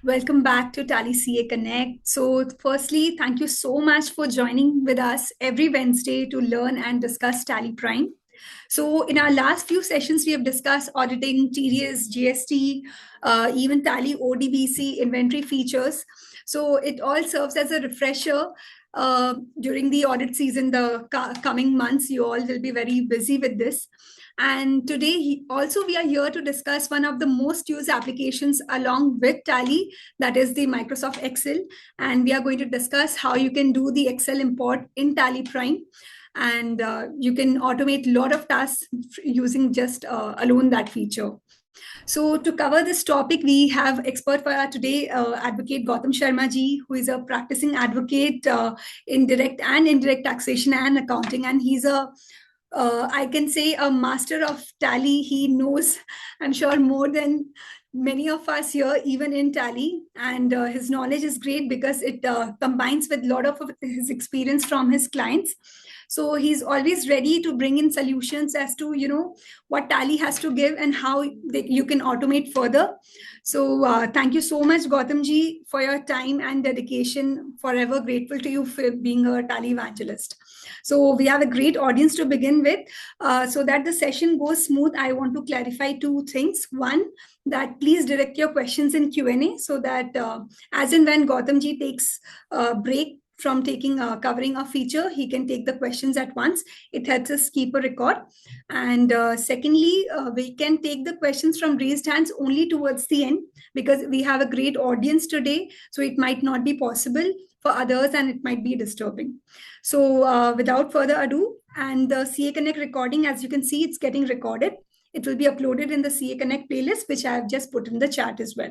Welcome back to Tally CA Connect. So, firstly, thank you so much for joining with us every Wednesday to learn and discuss TallyPrime. So, in our last few sessions, we have discussed auditing, TDS, GST, even Tally ODBC inventory features. So, it all serves as a refresher. During the audit season, the coming months, you all will be very busy with this. And today, also, we are here to discuss one of the most used applications along with Tally, that is the Microsoft Excel. And we are going to discuss how you can do the Excel import in TallyPrime, and you can automate a lot of tasks using just alone that feature. So to cover this topic, we have expert for our today, Advocate Gautam Sharma ji, who is a practicing advocate in direct and indirect taxation and accounting, and he's a I can say a master of Tally. He knows, I'm sure, more than many of us here, even in Tally. And his knowledge is great because it combines with a lot of his experience from his clients. So he's always ready to bring in solutions as to, what Tally has to give and how you can automate further. So thank you so much, Gautam ji, for your time and dedication. Forever grateful to you for being a Tally evangelist. So we have a great audience to begin with. So that the session goes smooth, I want to clarify two things. One, that please direct your questions in Q&A so that as and when Gautam ji takes a break from covering a feature, he can take the questions at once. It helps us keep a record. And secondly, we can take the questions from raised hands only towards the end because we have a great audience today. So it might not be possible for others and it might be disturbing. So without further ado, and the CA Connect recording, as you can see, it's getting recorded. It will be uploaded in the CA Connect playlist, which I have just put in the chat as well.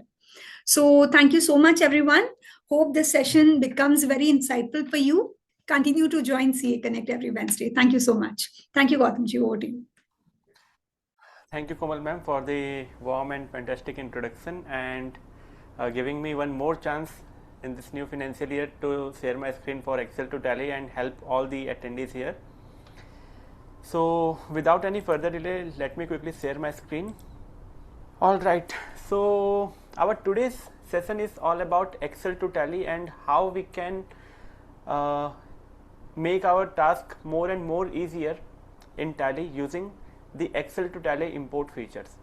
So thank you so much, everyone. Hope this session becomes very insightful for you. Continue to join CA Connect every Wednesday. Thank you so much. Thank you, Gautam ji. Over to you. Thank you, Komal ma'am, for the warm and fantastic introduction and giving me one more chance in this new financial year to share my screen for Excel to Tally and help all the attendees here. So without any further delay, let me quickly share my screen. All right, so our today's session is all about Excel to Tally and how we can make our task more and more easier in Tally using the Excel to Tally import features.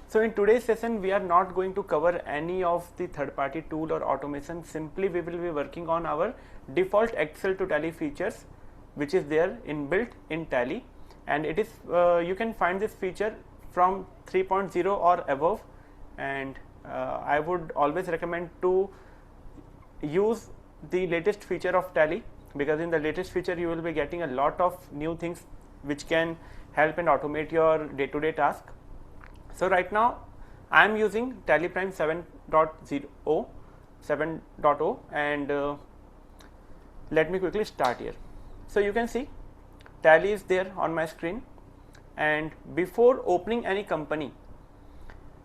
So in today's session, we are not going to cover any of the third-party tool or automation. Simply, we will be working on our default Excel to Tally features, which is there inbuilt in Tally, and it is you can find this feature from 3.0 or above, and I would always recommend to use the latest feature of Tally, because in the latest feature you will be getting a lot of new things which can help and automate your day-to-day task. So right now I am using TallyPrime 7.0 and let me quickly start here. So you can see Tally is there on my screen, and before opening any company,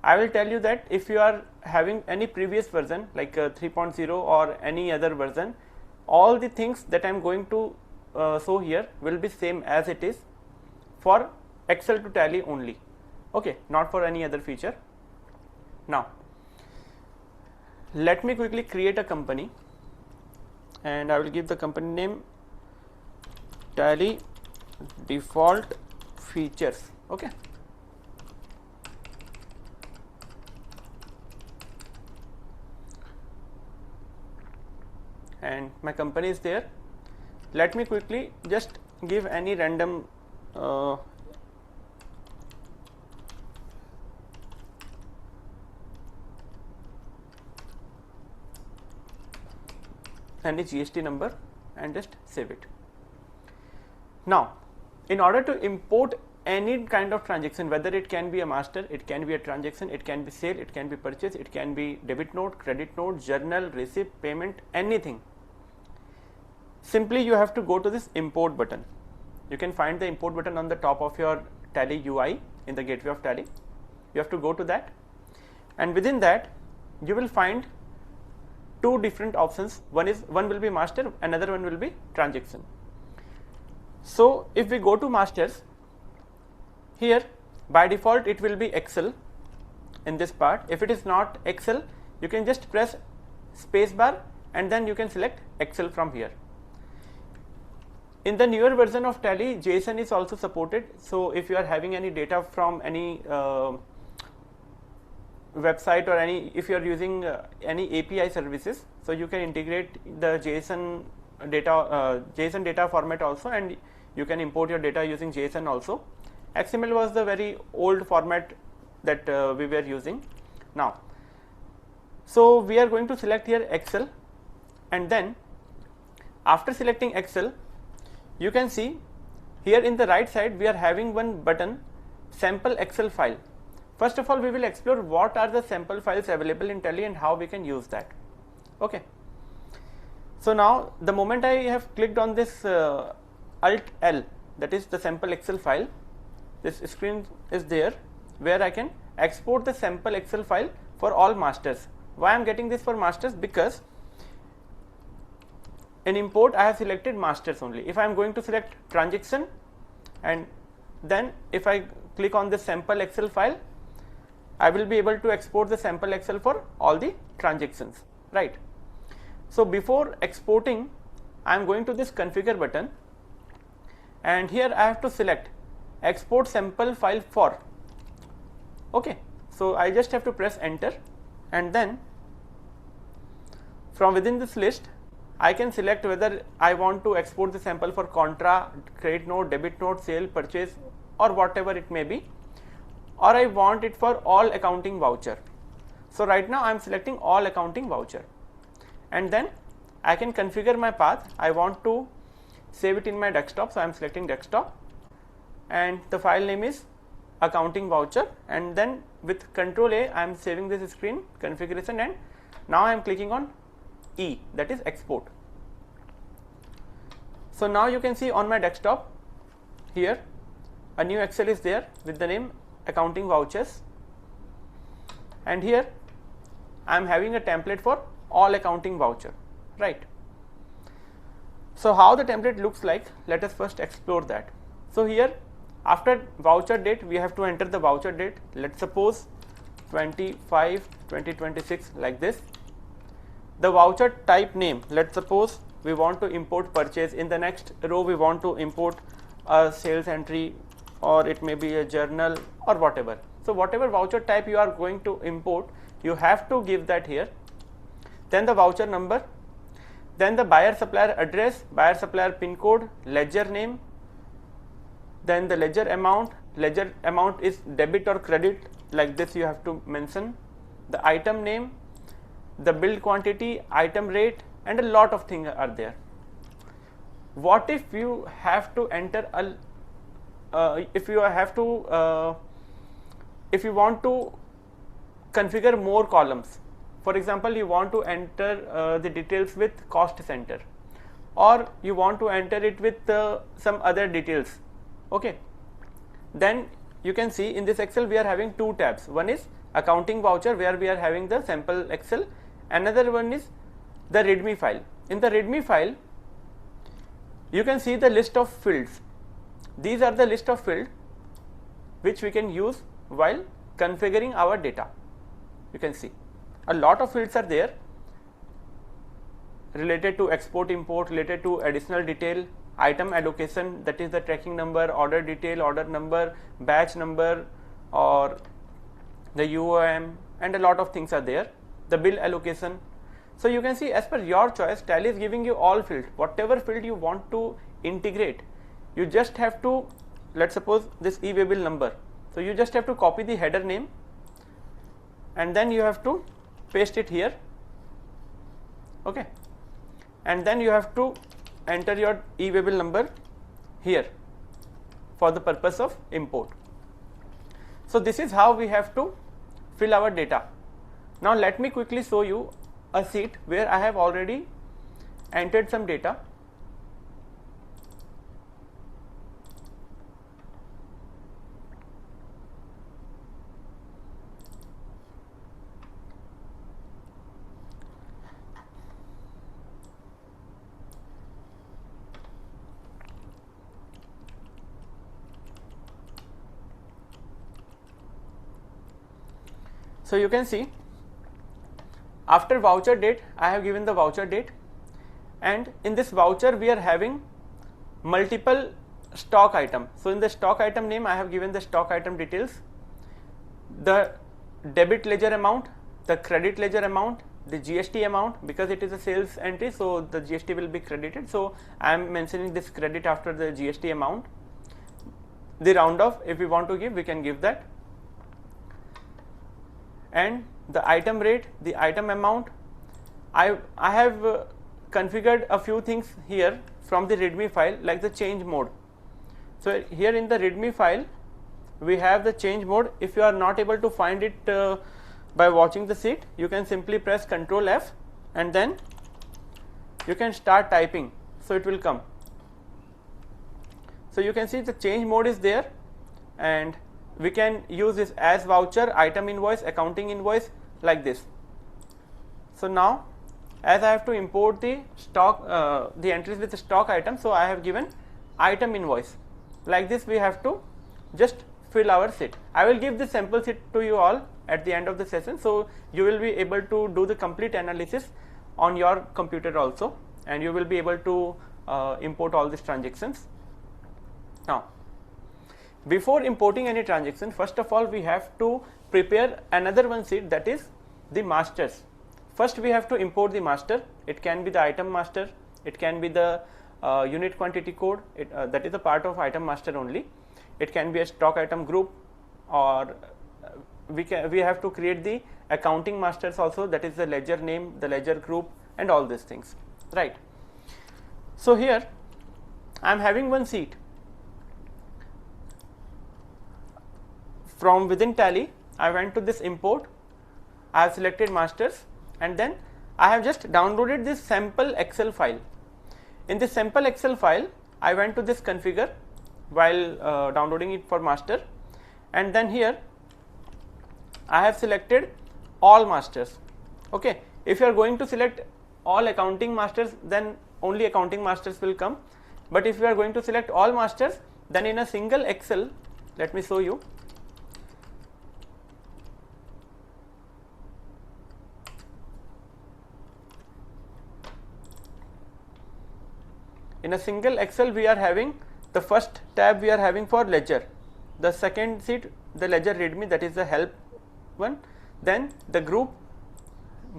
I will tell you that if you are having any previous version like 3.0 or any other version, all the things that I am going to show here will be same as it is for Excel to Tally only, okay, not for any other feature. Now let me quickly create a company, and I will give the company name Tally default features, okay. And my company is there. Let me quickly just give any random any GST number and just save it. Now in order to import any kind of transaction, whether it can be a master, it can be a transaction, it can be sale, it can be purchase, it can be debit note, credit note, journal, receipt, payment, anything, simply you have to go to this import button. You can find the import button on the top of your Tally UI in the gateway of Tally. You have to go to that, and within that you will find two different options. One will be master, another one will be transaction. So if we go to masters, here by default it will be Excel in this part. If it is not Excel, you can just press space bar and then you can select Excel from here. In the newer version of Tally, JSON is also supported. So if you are having any data from any website or if you are using any API services, so you can integrate the JSON data format also, and you can import your data using JSON also. XML was the very old format that we were using now. So we are going to select here Excel, and then after selecting Excel, you can see here in the right side we are having one button, sample Excel file. First of all, we will explore what are the sample files available in Tally and how we can use that. Okay. So now the moment I have clicked on this Alt L, that is the sample Excel file, this screen is there where I can export the sample Excel file for all masters. Why I am getting this for masters? Because in import I have selected masters only. If I am going to select transaction, and then if I click on the sample Excel file, I will be able to export the sample Excel for all the transactions, right? So before exporting, I am going to this configure button, and here I have to select export sample file for. Okay, so I just have to press enter, and then from within this list I can select whether I want to export the sample for contra, credit note, debit note, sale, purchase, or whatever it may be, or I want it for all accounting voucher. So right now I am selecting all accounting voucher, and then I can configure my path. I want to save it in my desktop, so I am selecting desktop, and the file name is accounting voucher, and then with Control A I am saving this screen configuration, and now I am clicking on E, that is export. So now you can see on my desktop here a new Excel is there with the name accounting vouchers, and here I am having a template for all accounting voucher, right? So how the template looks like, let us first explore that. So here after voucher date we have to enter the voucher date. Let's suppose 25/2026 like this. The voucher type name, let's suppose we want to import purchase. In the next row we want to import a sales entry, or it may be a journal or whatever. So whatever voucher type you are going to import, you have to give that here. Then the voucher number, then the buyer supplier address, buyer supplier pin code, ledger name, then the ledger amount is debit or credit, like this you have to mention, the item name, the bill quantity, item rate, and a lot of things are there. What if you have to enter if you want to configure more columns? For example, you want to enter the details with cost center, or you want to enter it with some other details. Okay, then you can see in this Excel we are having two tabs. One is accounting voucher, where we are having the sample Excel. Another one is the readme file. In the readme file you can see the list of fields. These are the list of fields which we can use while configuring our data. You can see a lot of fields are there related to export import, related to additional detail, item allocation, that is the tracking number, order detail, order number, batch number, or the UOM, and a lot of things are there, the bill allocation. So you can see as per your choice, Tally is giving you all fields. Whatever field you want to integrate, you just have to, let's suppose this e-way bill number, so you just have to copy the header name and then you have to paste it here. Okay, and then you have to enter your e-way bill number here for the purpose of import. So this is how we have to fill our data. Now let me quickly show you a sheet where I have already entered some data. So you can see After voucher date, I have given the voucher date, and in this voucher we are having multiple stock item. So in the stock item name, I have given the stock item details, the debit ledger amount, the credit ledger amount, the GST amount, because it is a sales entry, so the GST will be credited. So I am mentioning this credit after the GST amount. The round off, if we want to give, we can give that. And the item rate, the item amount. I have configured a few things here from the readme file, like the change mode. So here in the readme file we have the change mode. If you are not able to find it by watching the sheet, you can simply press Ctrl F and then you can start typing, so it will come. So you can see the change mode is there, and we can use this as voucher, item invoice, accounting invoice, like this. So now, as I have to import the stock, the entries with the stock item, so I have given item invoice. Like this, we have to just fill our sheet. I will give the sample sheet to you all at the end of the session, so you will be able to do the complete analysis on your computer also, and you will be able to import all these transactions. Now, before importing any transaction, first of all we have to prepare another one sheet, that is the masters. First we have to import the master. It can be the item master, it can be the unit quantity code, that is a part of item master only. It can be a stock item group, or we have to create the accounting masters also, that is the ledger name, the ledger group, and all these things, right? So here I am having one sheet. From within Tally, I went to this import, I have selected masters, and then I have just downloaded this sample Excel file. In this sample Excel file, I went to this configure while downloading it for master, and then here I have selected all masters. Okay, if you are going to select all accounting masters, then only accounting masters will come, but if you are going to select all masters, then in a single Excel, let me show you. In a single Excel, we are having the first tab, we are having for ledger, the second sheet, the ledger readme, that is the help one, then the group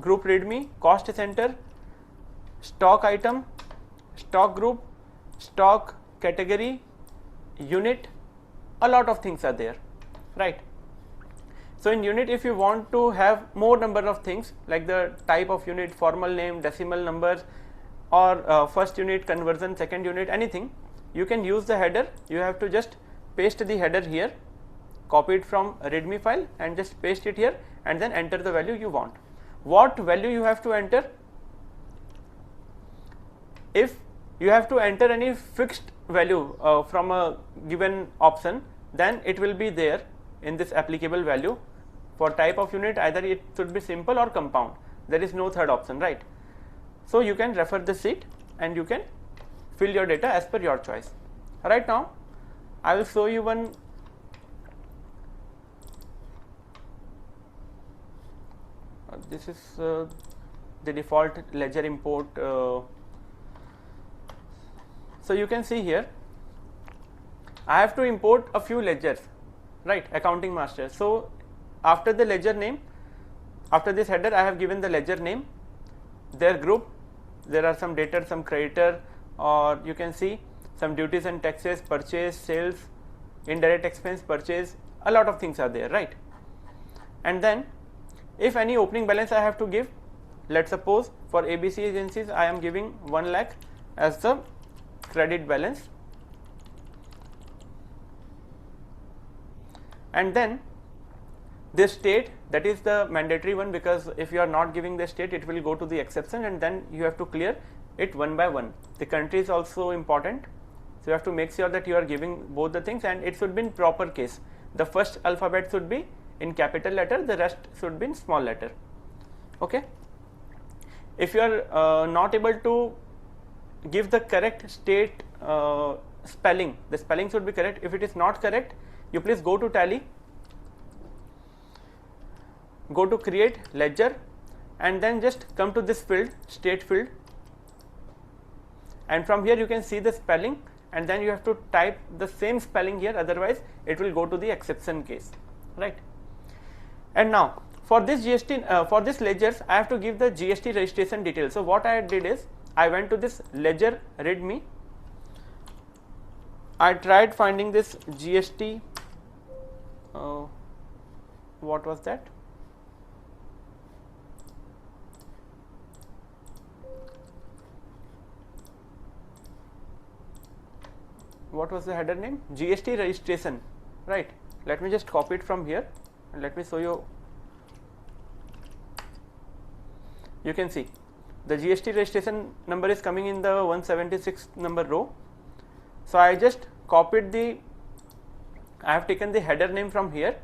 readme, cost center, stock item, stock group, stock category, unit, a lot of things are there, right? So in unit, if you want to have more number of things, like the type of unit, formal name, decimal numbers, or first unit, conversion, second unit, anything, you can use the header. You have to just paste the header here, copy it from a readme file and just paste it here, and then enter the value you want. What value you have to enter? If you have to enter any fixed value from a given option, then it will be there in this applicable value. For type of unit, either it should be simple or compound. There is no third option, right? So you can refer the sheet and you can fill your data as per your choice. Right now, I will show you one this is the default ledger import. So you can see here, I have to import a few ledgers, right? Accounting master. So after the ledger name, after this header, I have given the ledger name, their group, there are some debtor, some creditor, or you can see some duties and taxes, purchase, sales, indirect expense, purchase, a lot of things are there, right? And then if any opening balance I have to give, let's suppose for ABC agencies I am giving 1 lakh as the credit balance, and then this state, that is the mandatory one, because if you are not giving the state, it will go to the exception, and then you have to clear it one by one. The country is also important, so you have to make sure that you are giving both the things, and it should be in proper case. The first alphabet should be in capital letter, the rest should be in small letter. Okay. If you are not able to give the correct state spelling, the spelling should be correct. If it is not correct, you please go to Tally, go to create ledger, and then just come to this field, state field, and from here you can see the spelling, and then you have to type the same spelling here, otherwise it will go to the exception case, right? And now for this GST, for this ledgers, I have to give the GST registration details. So what I did is, I went to this ledger readme, I tried finding this GST, what was that? What was the header name? GST registration, right? Let me just copy it from here and let me show you. You can see the GST registration number is coming in the 176 number row. So I just copied the, I have taken the header name from here,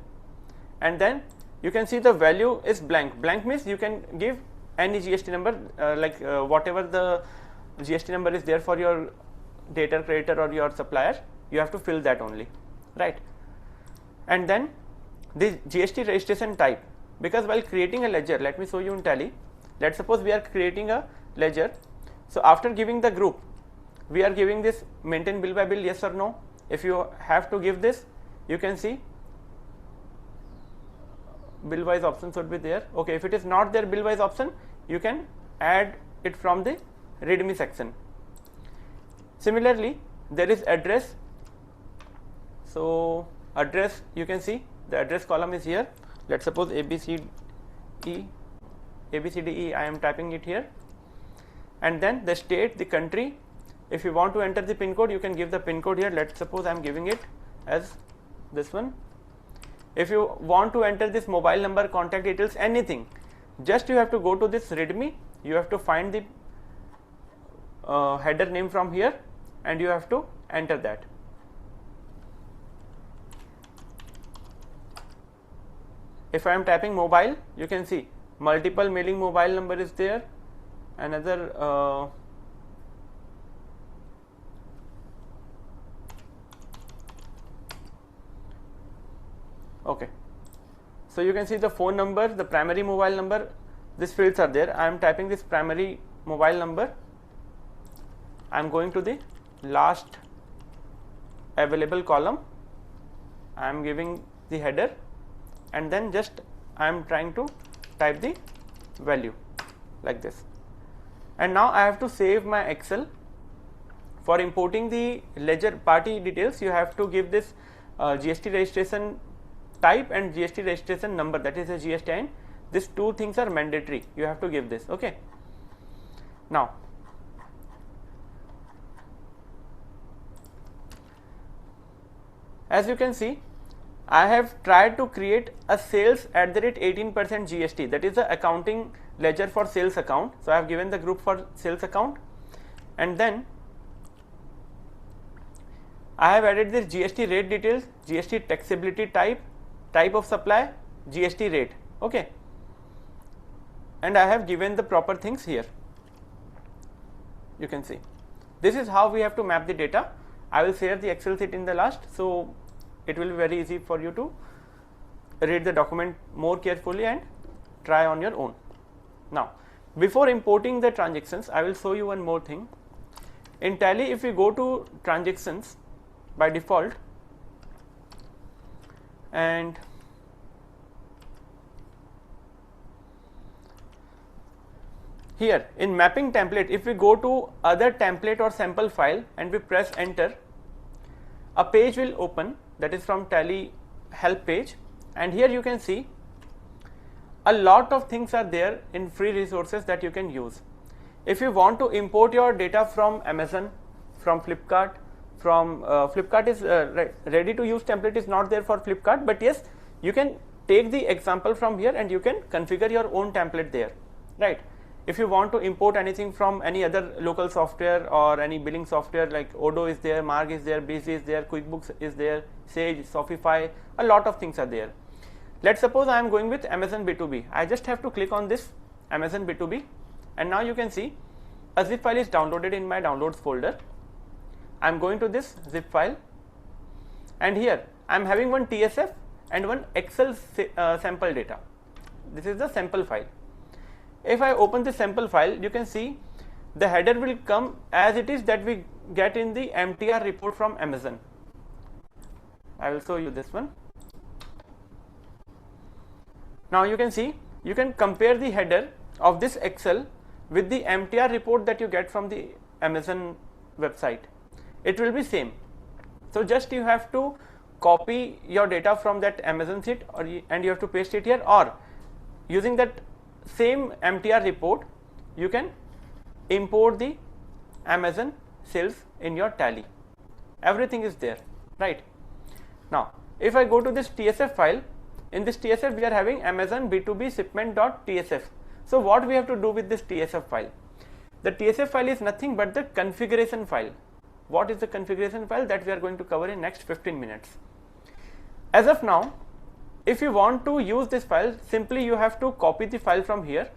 and then you can see the value is blank. Blank means you can give any GST number, whatever the GST number is there for your data creator or your supplier, you have to fill that only, right? And then the GST registration type, because while creating a ledger, let me show you in Tally. Let's suppose we are creating a ledger. So after giving the group, we are giving this maintain bill by bill, yes or no. If you have to give this, you can see bill wise option should be there. Okay, if it is not there bill wise option, you can add it from the readme section. Similarly, there is address. So address, you can see the address column is here. Let's suppose ABCDE, I am typing it here, and then the state, the country. If you want to enter the pin code, you can give the pin code here. Let's suppose I am giving it as this one. If you want to enter this mobile number, contact details, anything, just you have to go to this readme, you have to find the header name from here, and you have to enter that. If I am typing mobile, you can see multiple mailing mobile number is there, another okay. So you can see the phone number, the primary mobile number, these fields are there. I am typing this primary mobile number, I am going to the last available column, I am giving the header, and then just I am trying to type the value like this. And now I have to save my Excel. For importing the ledger party details, you have to give this GST registration type and GST registration number, that is a GSTIN. These two things are mandatory, you have to give this. Okay. Now as you can see, I have tried to create a sales at the rate 18% GST, that is the accounting ledger for sales account. So I have given the group for sales account, and then I have added this GST rate details, GST taxability type, type of supply, GST rate. Okay, and I have given the proper things here. You can see this is how we have to map the data. I will share the Excel sheet in the last, so it will be very easy for you to read the document more carefully and try on your own. Now before importing the transactions, I will show you one more thing. In Tally, if we go to transactions by default, and here in mapping template, if we go to other template or sample file and we press enter, a page will open, that is from Tally help page, and here you can see a lot of things are there in free resources that you can use. If you want to import your data from Amazon, from Flipkart, from Flipkart is ready to use template is not there for Flipkart, but yes, you can take the example from here and you can configure your own template there, right? If you want to import anything from any other local software or any billing software like Odoo is there, Marg is there, Busy is there, QuickBooks is there, Sage, Shopify, a lot of things are there. Let's suppose I am going with Amazon B2B. I just have to click on this Amazon B2B, and now you can see a zip file is downloaded in my downloads folder. I am going to this zip file, and here I am having one TSF and one Excel sample data. This is the sample file. if I open the sample file, you can see the header will come as it is that we get in the MTR report from Amazon. I will show you this one. Now you can see, you can compare the header of this Excel with the MTR report that you get from the Amazon website. It will be same. So just you have to copy your data from that Amazon sheet and you have to paste it here, or using that same MTR report you can import the Amazon sales in your Tally. Everything is there, right? Now if I go to this TSF file, in this TSF we are having Amazon B2B shipment.tsf. So what we have to do with this TSF file? The TSF file is nothing but the configuration file. What is the configuration file? That we are going to cover in next 15 minutes. As of now, if you want to use this file, simply you have to copy the file from here.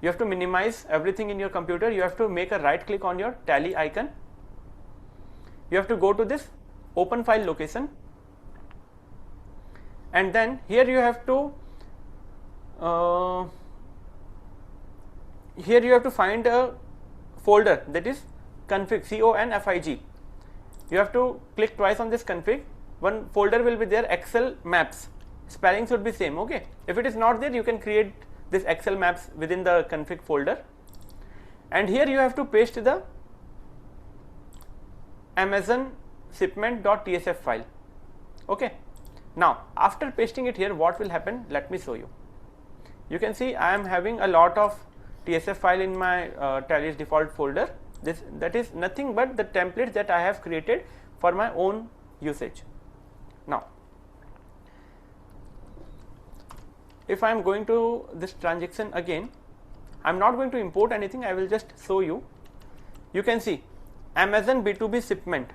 You have to minimize everything in your computer. You have to make a right click on your Tally icon. You have to go to this open file location, and then here you have to find a folder, that is config, config. You have to click twice on this config. One folder will be there, Excel maps. Spelling should be same. Okay, if it is not there, you can create this Excel maps within the config folder, and here you have to paste the Amazon shipment.tsf file. Okay, now after pasting it here, what will happen? Let me show you. You can see I am having a lot of TSF file in my Tally's default folder. That is nothing but the templates that I have created for my own usage. Now if I am going to this transaction again, I am not going to import anything, I will just show you. You can see Amazon B2B shipment,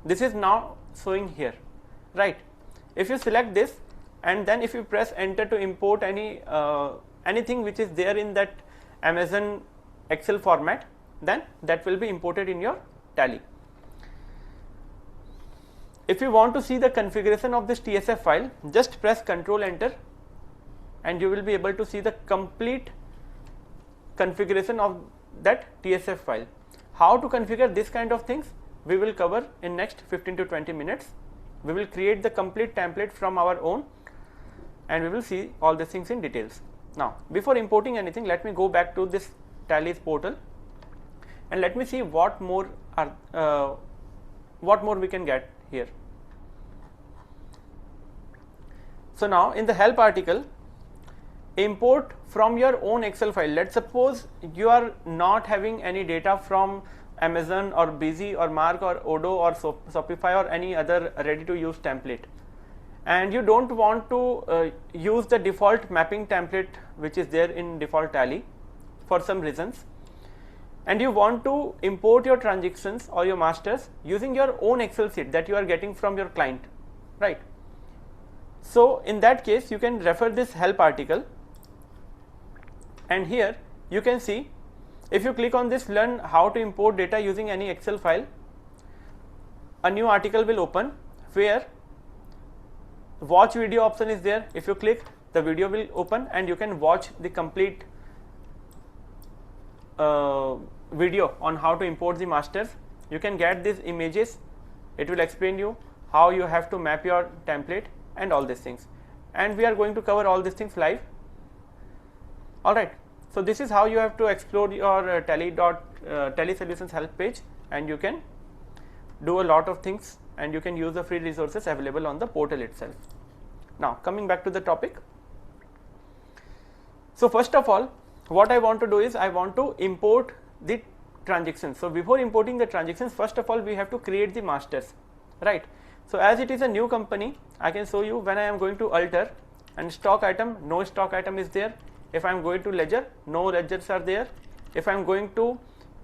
this is now showing here, right? If you select this and then if you press enter to import anything which is there in that Amazon Excel format, then that will be imported in your Tally. If you want to see the configuration of this TSF file, just press Ctrl Enter and you will be able to see the complete configuration of that TSF file. How to configure this kind of things we will cover in next 15 to 20 minutes. We will create the complete template from our own and we will see all these things in details. Now before importing anything, let me go back to this Tally's portal and let me see what more we can get here. So now in the help article, import from your own Excel file. Let's suppose you are not having any data from Amazon or Busy or Mark or Odoo or Shopify or any other ready to use template, and you don't want to use the default mapping template which is there in default Tally for some reasons, and you want to import your transactions or your masters using your own Excel sheet that you are getting from your client, right? So in that case you can refer this help article, and here you can see, if you click on this learn how to import data using any Excel file, a new article will open where watch video option is there. If you click, the video will open and you can watch the complete video on how to import the masters. You can get these images, it will explain you how you have to map your template and all these things, and we are going to cover all these things live. Alright, so this is how you have to explore your Tally Solutions help page, and you can do a lot of things and you can use the free resources available on the portal itself. Now coming back to the topic. So first of all, what I want to do is I want to import the transactions. So before importing the transactions, first of all we have to create the masters, right? So as it is a new company, I can show you when I am going to alter and stock item, no stock item is there. If I am going to ledger, no ledgers are there. If I am going to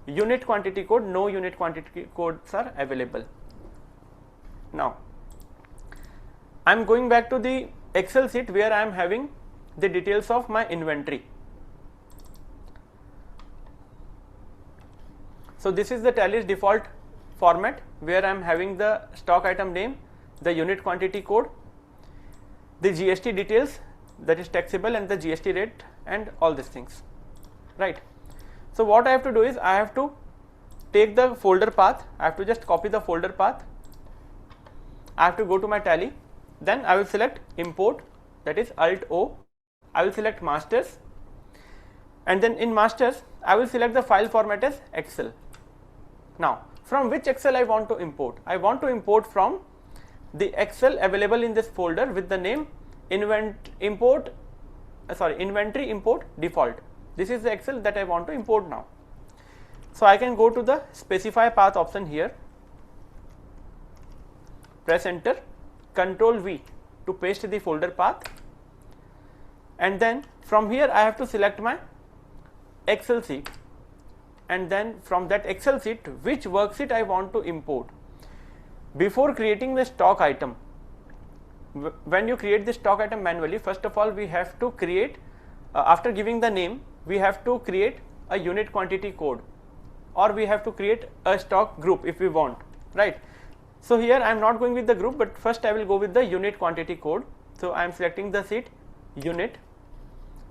unit quantity code, no unit quantity codes are available. Now I am going back to the Excel sheet where I am having the details of my inventory. So this is the Tally's default format where I am having the stock item name, the unit quantity code, the GST details, that is taxable and the GST rate and all these things, right? So what I have to do is I have to take the folder path. I have to just copy the folder path. I have to go to my Tally. Then I will select import, that is Alt O. I will select masters, and then in masters I will select the file format as Excel. Now from which Excel I want to import? I want to import from the Excel available in this folder with the name inventory import default. This is the Excel that I want to import now. So I can go to the specify path option here, press enter, Ctrl V to paste the folder path, and then from here I have to select my Excel sheet, and then from that Excel sheet which worksheet I want to import. Before creating the stock item, when you create the stock item manually, first of all we have to create, after giving the name, we have to create a unit quantity code, or we have to create a stock group if we want, right? So here I am not going with the group, but first I will go with the unit quantity code. So I am selecting the sheet unit,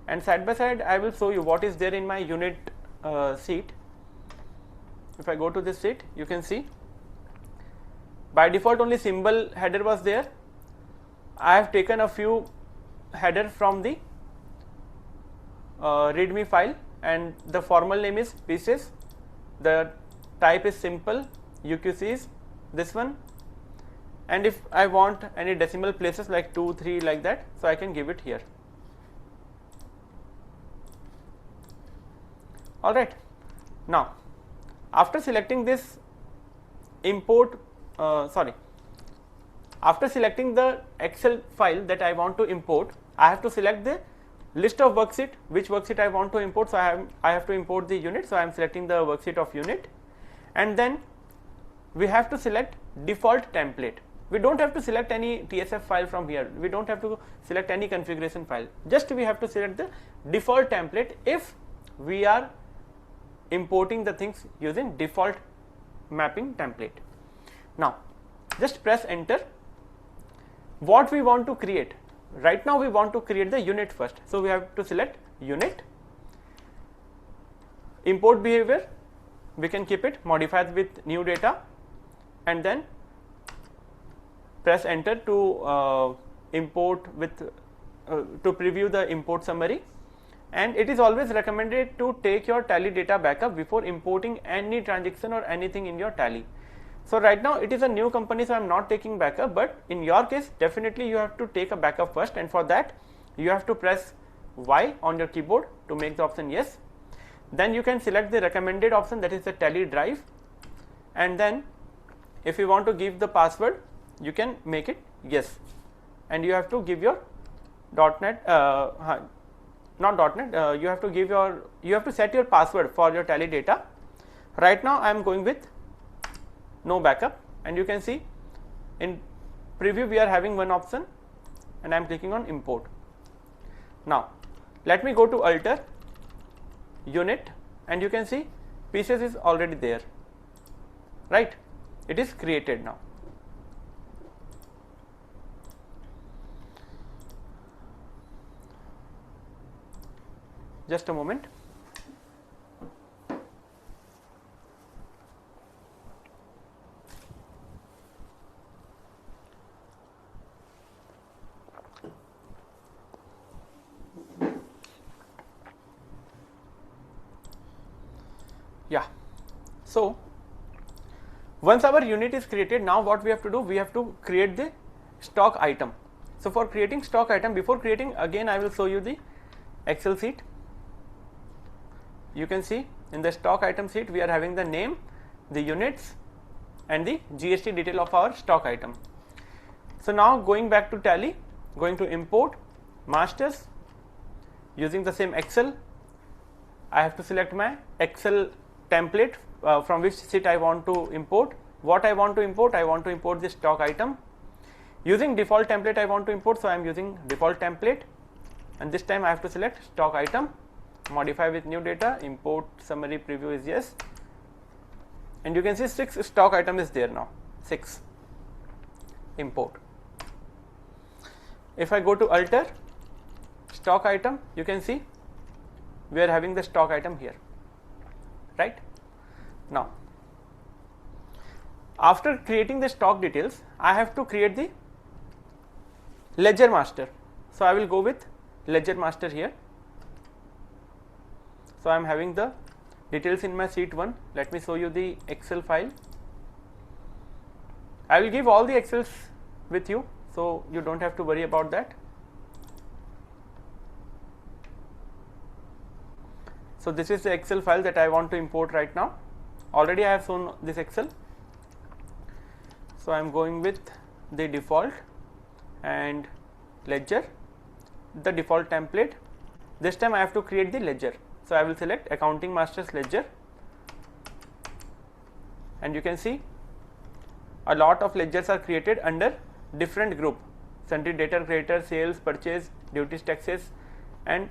and side by side I will show you what is there in my unit sheet. If I go to this sheet, you can see by default only symbol header was there. I have taken a few header from the readme file, and the formal name is pieces, the type is simple, UQC is this one, and if I want any decimal places like 2, 3 like that, so I can give it here. Alright, now after selecting this import, after selecting the Excel file that I want to import, I have to select the list of worksheet, which worksheet I want to import. So I have to import the unit, so I am selecting the worksheet of unit, and then we have to select default template. We don't have to select any TSF file from here, we don't have to select any configuration file, just we have to select the default template if we are importing the things using default mapping template. Now just press enter. What we want to create? Right now we want to create the unit first, so we have to select unit. Import behavior, we can keep it modified with new data, and then press enter to import with to preview the import summary. And it is always recommended to take your Tally data backup before importing any transaction or anything in your Tally. So right now it is a new company, so I am not taking backup, but in your case definitely you have to take a backup first, and for that you have to press Y on your keyboard to make the option yes. Then you can select the recommended option, that is the Tally drive, and then if you want to give the password you can make it yes, and you have to give your .NET you have to give your, you have to set your password for your Tally data. Right now I am going with no backup, and you can see in preview we are having one option, and I am clicking on import. Now let me go to alter unit, and you can see pieces is already there, right? It is created now. Just a moment. Yeah, so once our unit is created, now what we have to do, we have to create the stock item. So for creating stock item, before creating, again I will show you the Excel sheet. You can see in the stock item sheet we are having the name, the units, and the GST detail of our stock item. So now going back to Tally, going to import masters, using the same Excel, I have to select my Excel template from which sheet I want to import. What I want to import the stock item. Using default template I want to import, so I am using default template, and this time I have to select stock item, modify with new data, import summary preview is yes, and you can see 6 stock item is there now, 6, import. If I go to alter, stock item, you can see we are having the stock item here, right? Now after creating the stock details, I have to create the ledger master. So I will go with ledger master here. So I am having the details in my sheet 1. Let me show you the Excel file. I will give all the Excels with you, so you don't have to worry about that. So this is the Excel file that I want to import right now. Already I have shown this Excel. So I am going with the default and ledger, the default template. This time I have to create the ledger. So I will select accounting masters ledger, and you can see a lot of ledgers are created under different group: sundry debtor, creditor, sales, purchase, duties, taxes, and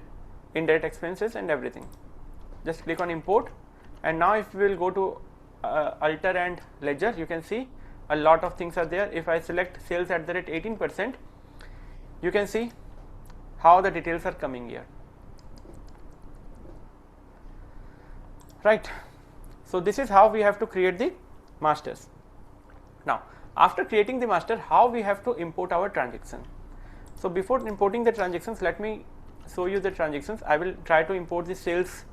indirect expenses and everything. Just click on import, and now if we will go to alter and ledger, you can see a lot of things are there. If I select sales at the rate 18%, you can see how the details are coming here, right? So this is how we have to create the masters. Now after creating the master, how we have to import our transaction. So before importing the transactions, let me show you the transactions. I will try to import the sales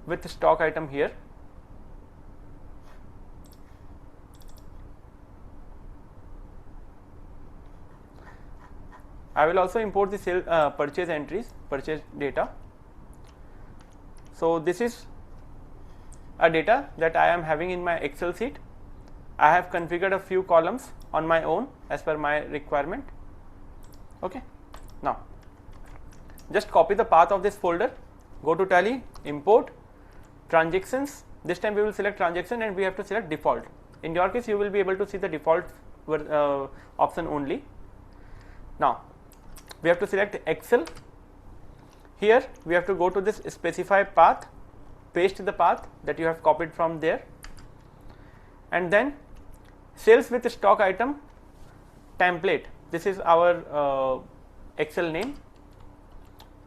with stock item here. I will also import the sale purchase entries, purchase data. So this is a data that I am having in my Excel sheet. I have configured a few columns on my own as per my requirement. Okay. Now just copy the path of this folder, go to Tally, import, transactions. This time we will select transaction and we have to select default. In your case you will be able to see the default option only. Now we have to select Excel. Here we have to go to this specify path, paste the path that you have copied from there, and then sales with stock item template. This is our Excel name,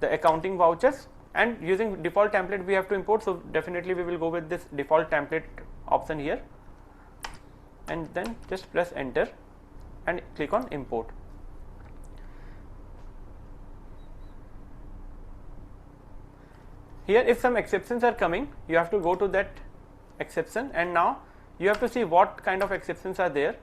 the accounting vouchers, and using default template we have to import. So definitely we will go with this default template option here, and then just press enter and click on import. Here if some exceptions are coming, you have to go to that exception, and now you have to see what kind of exceptions are there.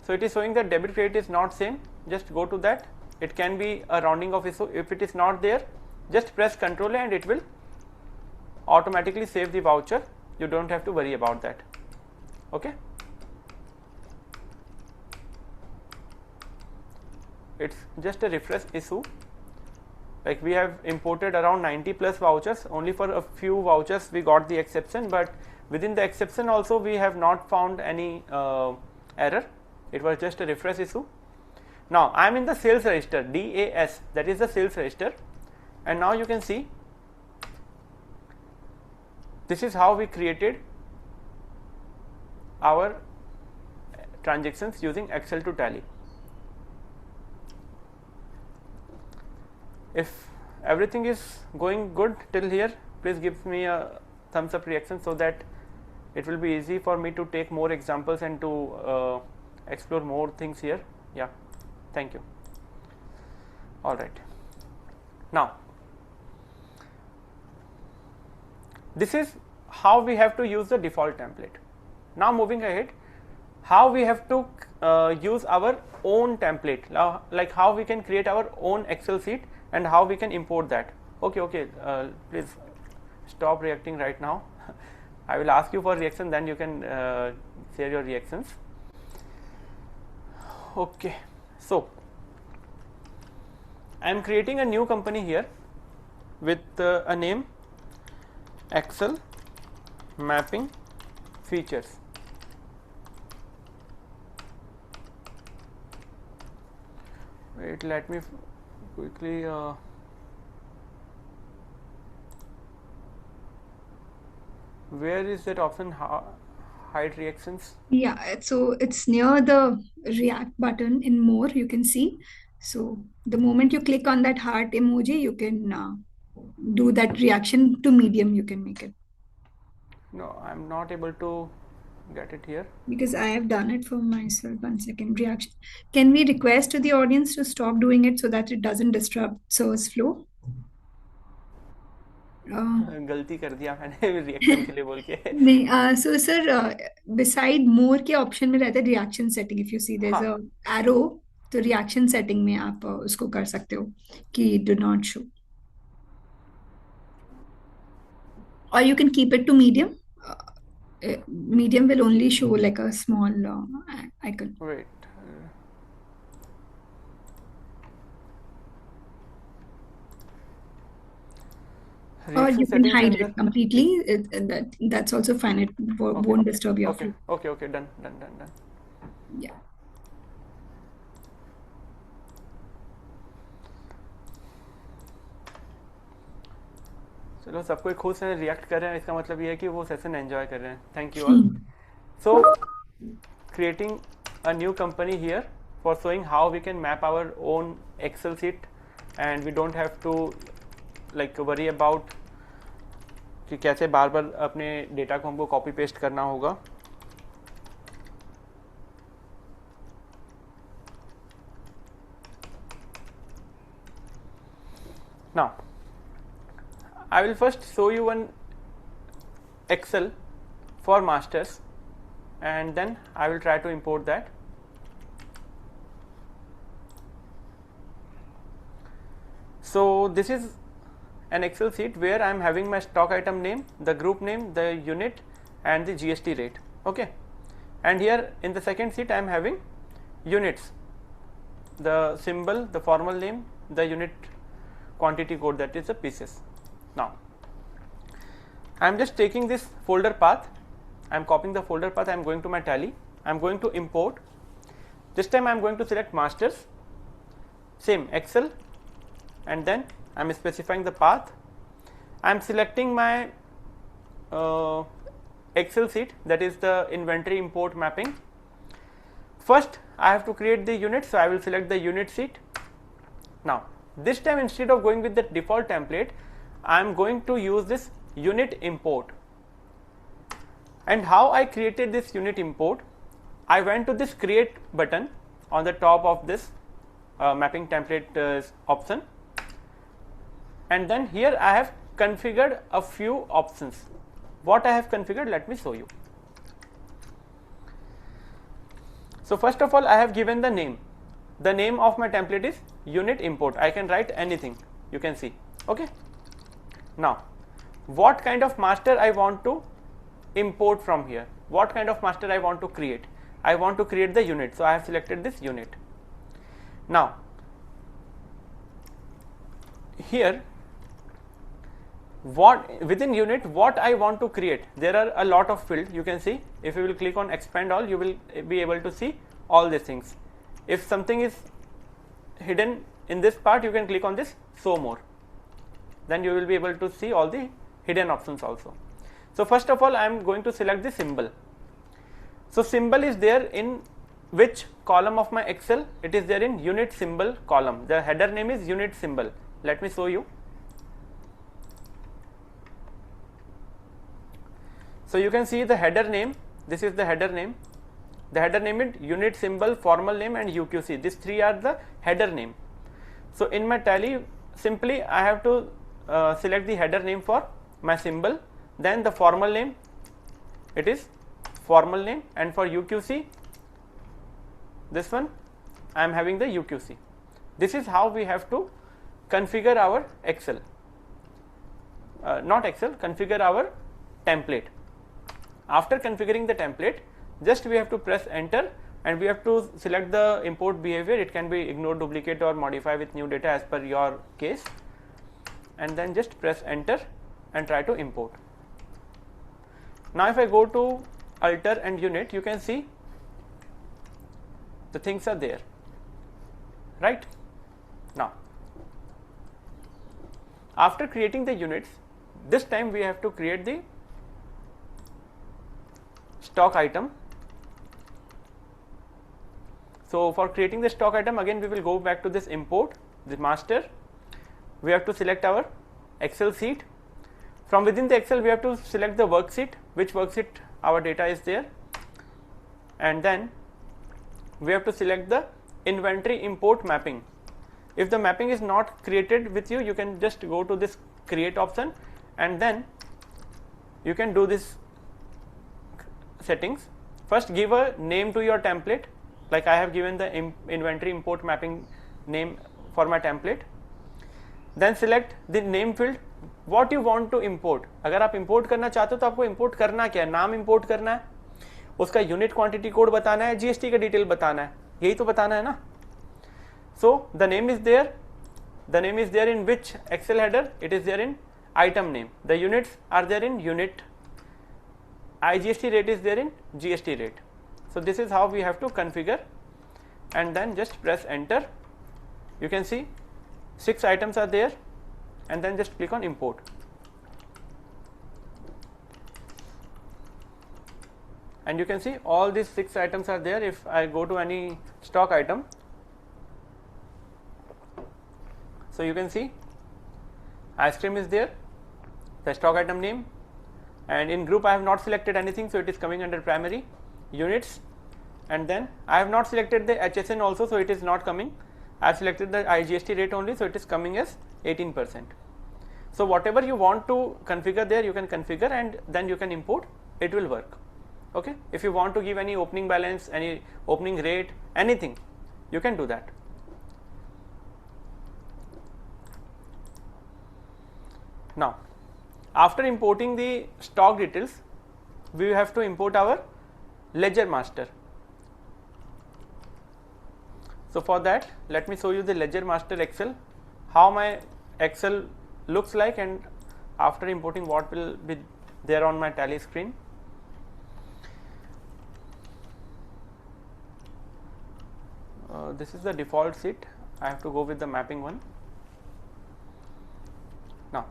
So it is showing that debit credit is not same. Just go to that. It can be a rounding off issue. If it is not there, just press Ctrl A and it will automatically save the voucher. You don't have to worry about that. Okay. It's just a refresh issue. Like we have imported around 90 plus vouchers, only for a few vouchers we got the exception, but within the exception also we have not found any error. It was just a refresh issue. Now I am in the sales register, DAS, that is the sales register, and now you can see this is how we created our transactions using Excel to Tally. If everything is going good till here, please give me a thumbs up reaction so that it will be easy for me to take more examples and to explore more things here. Yeah, thank you. All right. Now this is how we have to use the default template. Now moving ahead, how we have to use our own template, like how we can create our own Excel sheet and how we can import that. Okay, please stop reacting right now. I will ask you for reaction, then you can share your reactions. Okay, so I am creating a new company here with a name Excel mapping features. Wait, let me quickly where is that option, hide reactions? Yeah, so it's near the react button in more, you can see. So the moment you click on that heart emoji, you can do that reaction to medium. You can make it. No, I'm not able to get it here. Because I have done it for myself. 1 second reaction. Can we request to the audience to stop doing it so that it doesn't disrupt service flow? Uh, गलती कर दिया मैंने reaction के लिए बोल के. नहीं so sir beside more के ऑप्शन में रहता है reaction setting if you see there is हाँ. अ एरो तो रिएक्शन सेटिंग में आप उसको कर सकते हो कि do not show or you can keep it to medium. Medium will only show like a small icon. Wait. Or reaction you can setting के hide अंदर. it completely. That's also fine. It okay won't disturb your okay flow. Okay okay done done done done. Yeah. चलो सब कोई खुश है, react कर रहे हैं, इसका मतलब ये है कि वो सेशन एंजॉय कर रहे हैं. Thank you all. So creating a new company here for showing how we can map our own Excel sheet and we don't have to like worry about कि कैसे बार बार अपने डेटा को हमको कॉपी पेस्ट करना होगा. Now I will first show you one Excel for masters and then I will try to import that. So this is an Excel sheet where I am having my stock item name, the group name, the unit and the GST rate. Okay, and here in the second sheet I am having units, the symbol, the formal name, the unit quantity code, that is the pieces. Now I am just taking this folder path, I am copying the folder path, I am going to my tally, I am going to import. This time I am going to select masters, same Excel, and then I am specifying the path. I am selecting my Excel sheet, that is the inventory import mapping. First I have to create the unit, so I will select the unit sheet. Now this time instead of going with the default template, I am going to use this unit import. And how I created this unit import, I went to this create button on the top of this mapping template option, and then here I have configured a few options. What I have configured, let me show you. So first of all I have given the name. The name of my template is unit import. I can write anything, you can see. Okay, now what kind of master I want to import from here, what kind of master I want to create. I want to create the unit, so I have selected this unit. Now here what within unit what I want to create, there are a lot of fields, you can see. If you will click on expand all, you will be able to see all these things. If something is hidden in this part, you can click on this show more, then you will be able to see all the hidden options also. So first of all I am going to select the symbol. So symbol is there in which column of my Excel? It is there in unit symbol column. The header name is unit symbol. Let me show you. So you can see the header name, this is the header name. The header name is unit symbol, formal name and UQC. These three are the header name. So in my tally, simply I have to select the header name for my symbol, then the formal name, it is formal name, and for UQC, this one I am having the UQC. This is how we have to configure our Excel, not Excel, configure our template. After configuring the template, just we have to press enter and we have to select the import behavior. It can be ignore, duplicate or modify with new data as per your case, and then just press enter and try to import. Now if I go to alter and unit, you can see the things are there, right? Now after creating the units, this time we have to create the stock item. So for creating the stock item, again we will go back to this import, the master. We have to select our Excel sheet. From within the Excel we have to select the worksheet, which worksheet our data is there, and then we have to select the inventory import mapping. If the mapping is not created with you, you can just go to this create option and then you can do this settings. First give a name to your template, like I have given the inventory import mapping name for my template. Then select the name field, what you want to import. अगर आप import करना चाहते हो तो आपको import करना क्या है, नाम import करना है, उसका यूनिट क्वांटिटी कोड बताना है, जीएसटी का डिटेल बताना है, यही तो बताना है ना. So the name is there in which Excel header? It is there in item name. The units are there in unit. IGST rate is there in GST rate. So this is how we have to configure, and then just press enter. You can see 6 items are there, and then just click on import. And you can see all these 6 items are there. If I go to any stock item, so you can see ice cream is there, the stock item name, and in group I have not selected anything, so it is coming under primary. Units, and then I have not selected the HSN also, so it is not coming. I have selected the IGST rate only, so it is coming as 18%. So whatever you want to configure there, you can configure and then you can import, it will work. Okay, if you want to give any opening balance, any opening rate, anything, you can do that. Now after importing the stock details, we have to import our ledger master. So for that, let me show you the ledger master Excel, how my Excel looks like, and after importing what will be there on my tally screen. This is the default sheet. I have to go with the mapping one. Now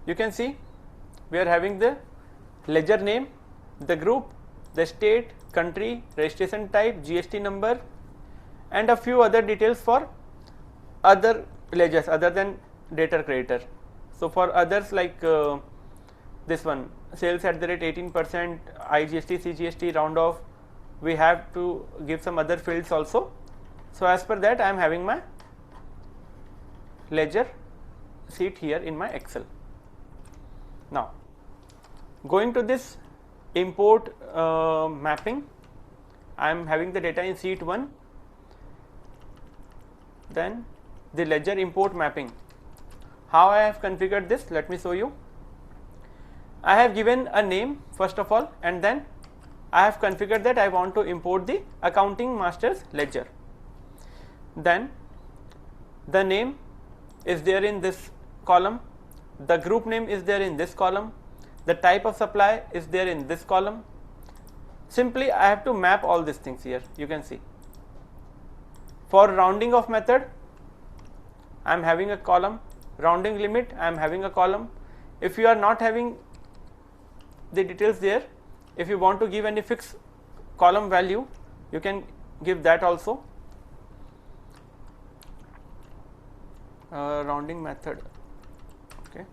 you can see we are having the ledger name, the group, the state, country, registration type, GST number, and a few other details for other ledgers other than debtor creditor. So for others, like this one, sales at the rate 18%, IGST, CGST, round off, we have to give some other fields also. So as per that, I am having my ledger sheet here in my Excel. Now going to this import mapping, I am having the data in sheet 1, then the ledger import mapping. How I have configured this, let me show you. I have given a name first of all, and then I have configured that I want to import the accounting master's ledger. Then the name is there in this column, the group name is there in this column, the type of supply is there in this column. Simply I have to map all these things here. You can see for rounding off method I am having a column, rounding limit I am having a column. If you are not having the details there, if you want to give any fixed column value, you can give that also. Rounding method. Okay.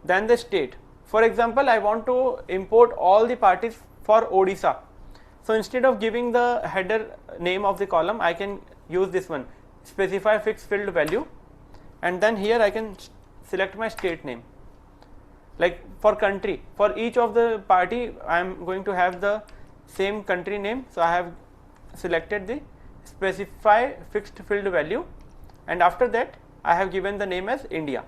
Then the state. For example, I want to import all the parties for Odisha. So instead of giving the header name of the column, I can use this one, specify fixed field value, and then here I can select my state name. Like for country, for each of the party I am going to have the same country name, so I have selected the specify fixed field value, and after that I have given the name as India.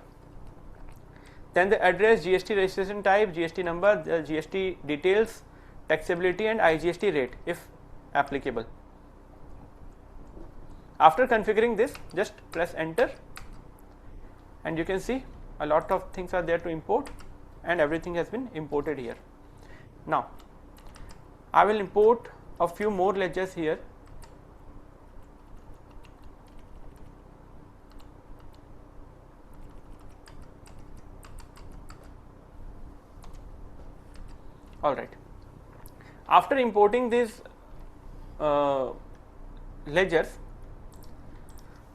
Then the address, GST registration type, GST number, the GST details, taxability and IGST rate if applicable. After configuring this, just press enter and you can see a lot of things are there to import, and everything has been imported here. Now I will import a few more ledgers here. Alright, after importing these ledgers,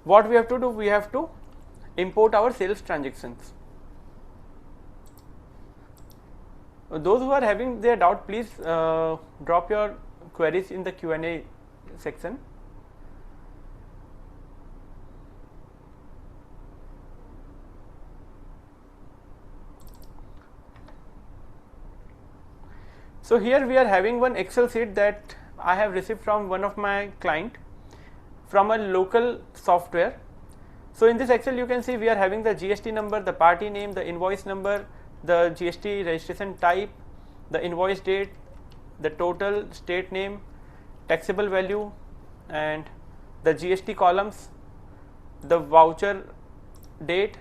what we have to do, we have to import our sales transactions. Those who are having their doubt, please drop your queries in the Q&A section. So here we are having one Excel sheet that I have received from one of my client from a local software. So in this Excel you can see we are having the GST number, the party name, the invoice number, the GST registration type, the invoice date, the total, state name, taxable value, and the GST columns, the voucher date,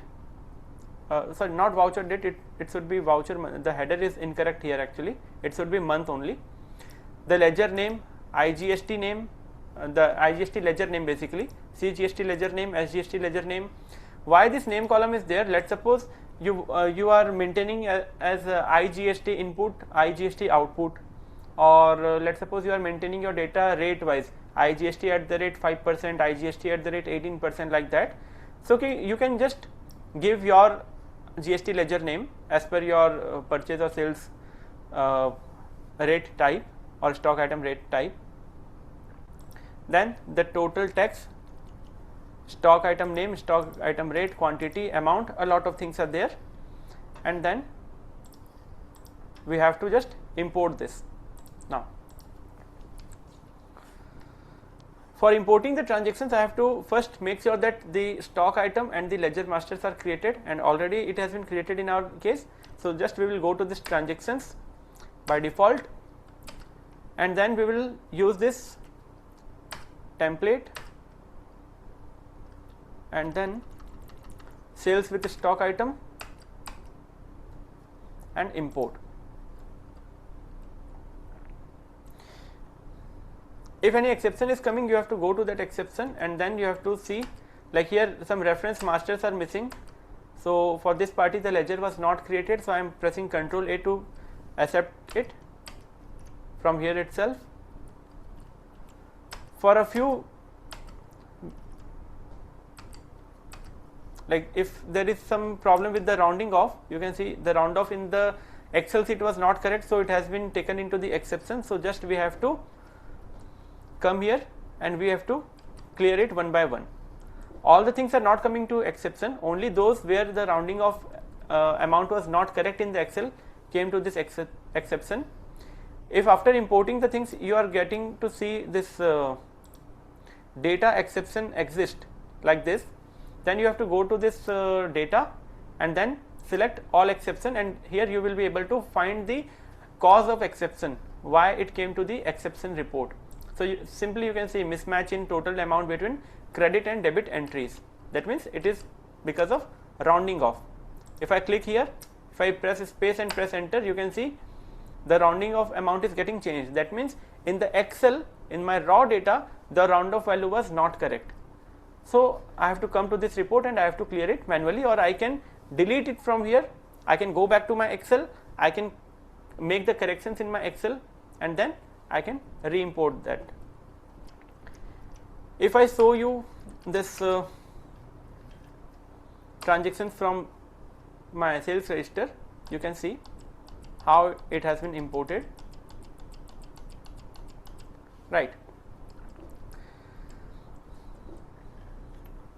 sorry, not voucher date, it should be voucher month. The header is incorrect here actually, it should be month only. The ledger name, IGST name, the IGST ledger name basically, CGST ledger name, SGST ledger name. Why this name column is there? Let's suppose you are maintaining as IGST input, IGST output, or let's suppose you are maintaining your data rate wise, IGST at the rate 5%, IGST at the rate 18%, like that. So okay, you can just give your GST ledger name as per your purchase or sales rate type or stock item rate type. Then the total tax, stock item name, stock item rate, quantity, amount, a lot of things are there, and then we have to just import this. Now for importing the transactions, I have to first make sure that the stock item and the ledger masters are created, and already it has been created in our case. So just we will go to this transactions by default, and then we will use this template and then sales with stock item and import. If any exception is coming, you have to go to that exception, and then you have to see, like here some reference masters are missing. So for this party the ledger was not created, so I am pressing Ctrl A to accept it from here itself. For a few, like if there is some problem with the rounding off, you can see the round off in the Excel sheet was not correct, so it has been taken into the exception. So just we have to come here and we have to clear it one by one. All the things are not coming to exception, only those where the rounding of amount was not correct in the Excel came to this exception. If after importing the things you are getting to see this data exception exist like this, then you have to go to this data and then select all exception, and here you will be able to find the cause of exception, why it came to the exception report. So simply you can see mismatch in total amount between credit and debit entries. That means it is because of rounding off. If I click here, if I press space and press enter, you can see the rounding off amount is getting changed. That means in the Excel, in my raw data, the round off value was not correct. So I have to come to this report and I have to clear it manually, or I can delete it from here. I can go back to my Excel, I can make the corrections in my Excel, and then I can re-import that. If I show you this transactions from my sales register, you can see how it has been imported, right.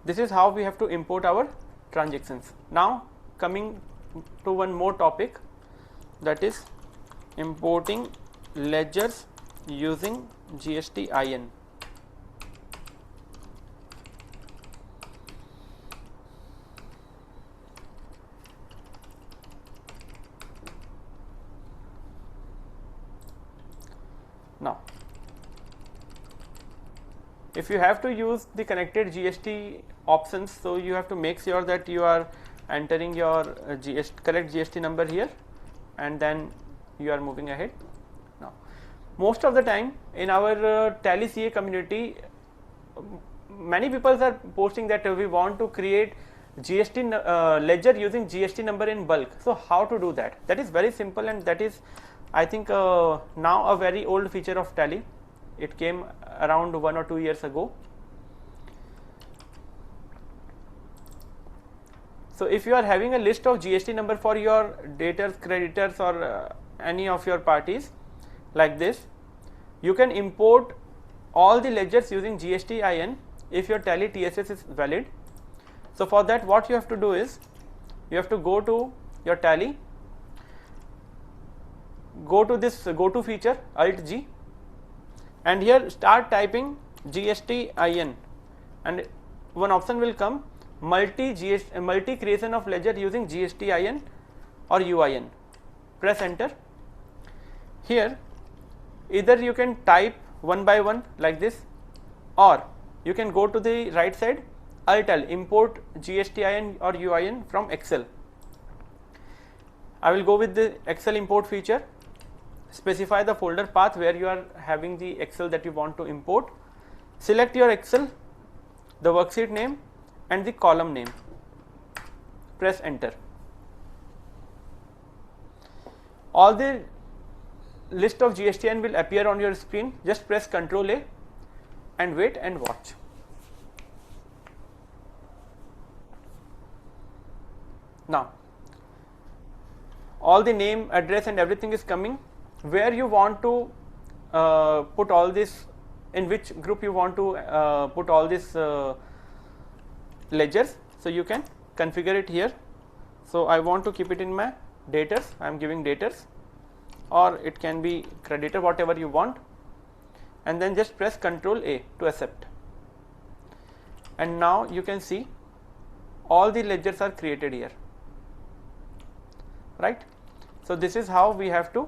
This is how we have to import our transactions. Now coming to one more topic, that is importing ledgers using GST-IN. Now if you have to use the connected GST options, so you have to make sure that you are entering your correct GST number here, and then you are moving ahead. Now most of the time in our Tally CA community, many people are posting that we want to create GST ledger using GST number in bulk. So how to do that? That is very simple, and that is I think now a very old feature of Tally. It came around 1 or 2 years ago. So if you are having a list of GST number for your debtors, creditors, or any of your parties like this, you can import all the ledgers using GST-IN if your Tally TSS is valid. So for that, what you have to do is, you have to go to your Tally, go to this go to feature, Alt G, and here start typing GST-IN, and one option will come, multi creation of ledger using GST-IN or UIN. Press enter. Here either you can type one by one like this, or you can go to the right side, Alt L, import GST-IN or UIN from Excel. I will go with the Excel import feature. Specify the folder path where you are having the Excel that you want to import. Select your Excel, the worksheet name and the column name. Press enter. All the list of GST-IN will appear on your screen. Just press Ctrl A and wait and watch. Now all the name, address and everything is coming. Where you want to put all this, in which group you want to put all these ledgers, so you can configure it here. So I want to keep it in my debtors, I am giving debtors, or it can be creditor, whatever you want, and then just press Ctrl A to accept. And now you can see all the ledgers are created here, right? So this is how we have to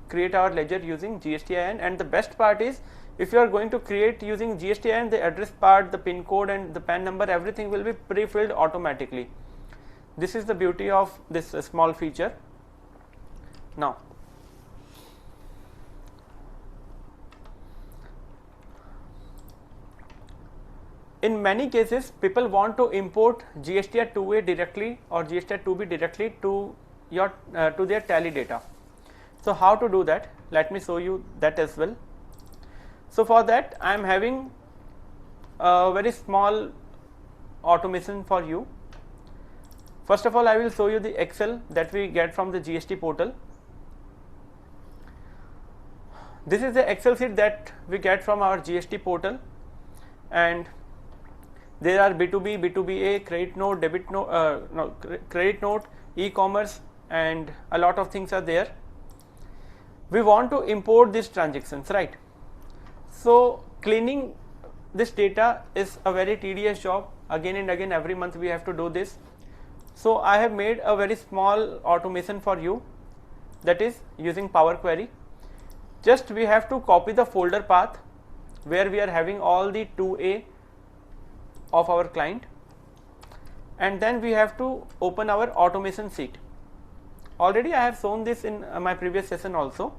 create our ledger using GST-IN. And the best part is, if you are going to create using GST-IN, the address part, the PIN code and the PAN number, everything will be pre-filled automatically. This is the beauty of this small feature. Now in many cases, people want to import GSTR 2A directly or GSTR 2B directly to your to their Tally data. So how to do that? Let me show you that as well. So for that, I am having a very small automation for you. First of all, I will show you the Excel that we get from the GST portal. This is the Excel sheet that we get from our GST portal, and there are B2B, B2BA, credit note, debit note, credit note, e-commerce, and a lot of things are there. We want to import these transactions, right? So cleaning this data is a very tedious job. Again and again, every month we have to do this. So I have made a very small automation for you, that is using Power Query. Just we have to copy the folder path where we are having all the 2A of our client, and then we have to open our automation sheet. Already I have shown this in my previous session also,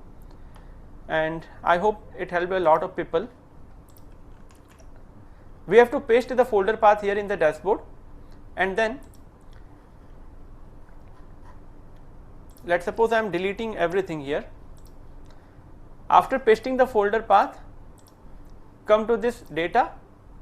and I hope it helped a lot of people. We have to paste the folder path here in the dashboard, and then let's suppose I am deleting everything here. After pasting the folder path, come to this data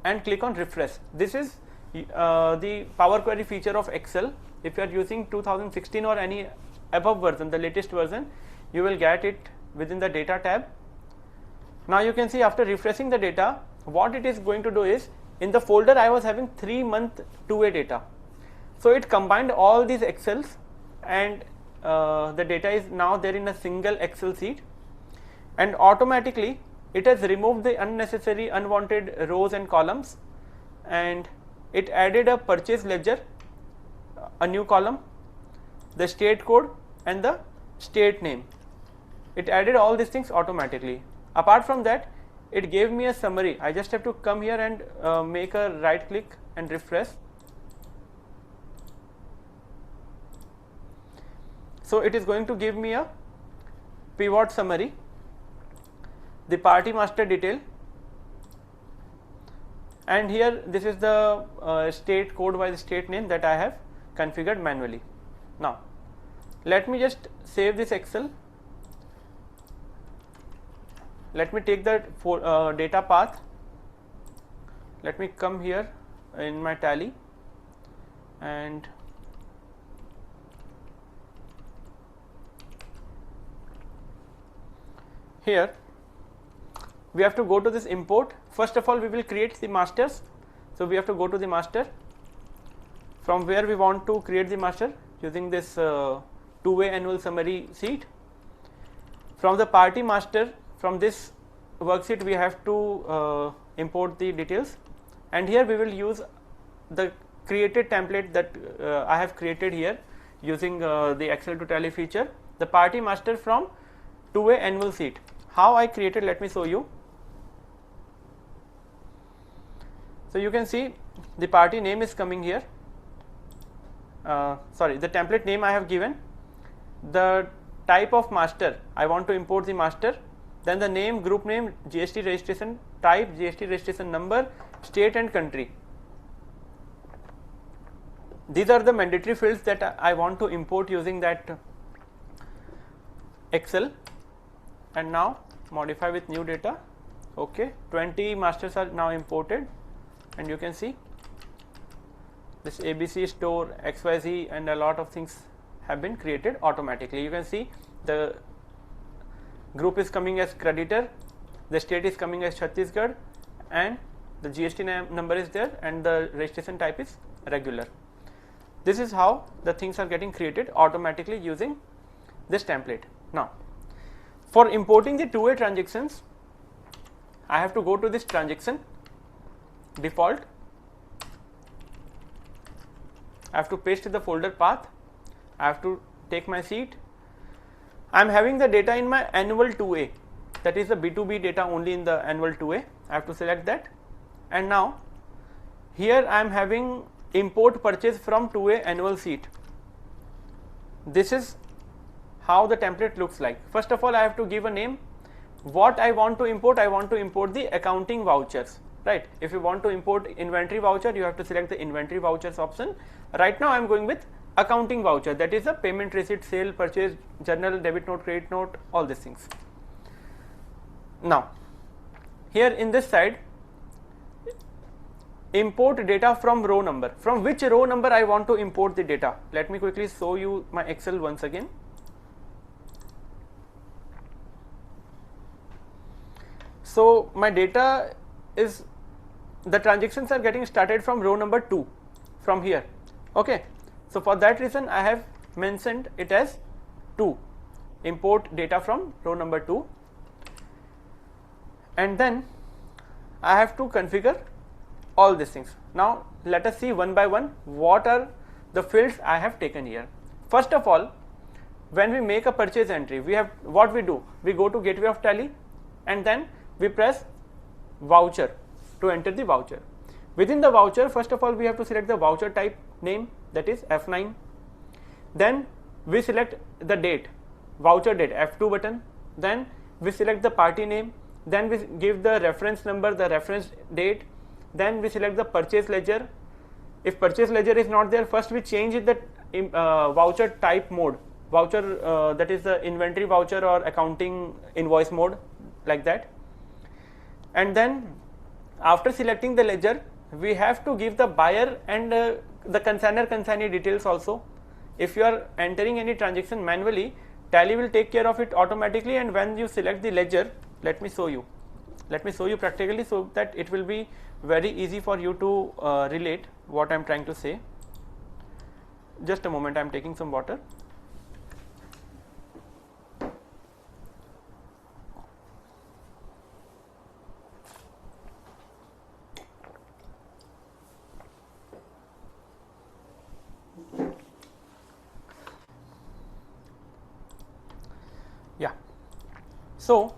and click on refresh. This is the Power Query feature of Excel. If you are using 2016 or any above version, the latest version, you will get it within the data tab. Now you can see, after refreshing the data, what it is going to do is, in the folder I was having 3-month 2A data. So it combined all these Excels, and the data is now there in a single Excel sheet, and automatically it has removed the unnecessary unwanted rows and columns, and it added a purchase ledger, a new column, the state code and the state name. It added all these things automatically. Apart from that, it gave me a summary. I just have to come here and make a right click and refresh. So it is going to give me a pivot summary, the party master detail, and here this is the state code by the state name that I have configured manually. Now let me just save this Excel. let me take the data path. Let me come here in my tally, and here we have to go to this import. First of all, we will create the masters. So we have to go to the master, from where we want to create the master using this two-way annual summary sheet. From the party master, from this worksheet we have to import the details, and here we will use the created template that I have created here using the Excel to Tally feature, the party master from two-way annual sheet. How I created, let me show you. So you can see the party name is coming here. Sorry, the template name I have given, the type of master, I want to import the master, then the name, group name, GST registration type, GST registration number, state and country. These are the mandatory fields that I want to import using that Excel. And now modify with new data. Okay, 20 masters are now imported, and you can see this ABC store, XYZ, and a lot of things have been created automatically. You can see the group is coming as creditor, the state is coming as Chhattisgarh, and the GST number is there, and the registration type is regular. This is how the things are getting created automatically using this template. Now, for importing the two-way transactions, I have to go to this transaction default. I have to paste the folder path. I have to take my sheet. I am having the data in my annual 2A, that is the B2B data only in the annual 2A. I have to select that, and now here I am having import purchase from 2A annual sheet. This is how the template looks like. First of all, I have to give a name. What I want to import the accounting vouchers, right? If you want to import inventory voucher, you have to select the inventory vouchers option. Right now I am going with accounting voucher, that is a payment receipt, sale, purchase, journal, debit note, credit note, all these things. Now here in this side, import data from row number. From which row number I want to import the data? Let me quickly show you my Excel once again. So my data is, the transactions are getting started from row number 2 from here. Okay, so for that reason I have mentioned it as 2, import data from row number 2, and then I have to configure all these things. Now let us see one by one what are the fields I have taken here. First of all, when we make a purchase entry, we have, what we do, we go to gateway of Tally, and then we press voucher to enter the voucher. Within the voucher, first of all we have to select the voucher type name, that is F9. Then we select the date, voucher date, F2 button. Then we select the party name. Then we give the reference number, the reference date. Then we select the purchase ledger. If purchase ledger is not there, first we change it that voucher type mode, voucher that is the inventory voucher or accounting invoice mode, like that. And then after selecting the ledger, we have to give the buyer and the consignor consignee details also. If you are entering any transaction manually, Tally will take care of it automatically, and when you select the ledger, let me show you practically so that it will be very easy for you to relate what I am trying to say. Just a moment, I am taking some water. Yeah, so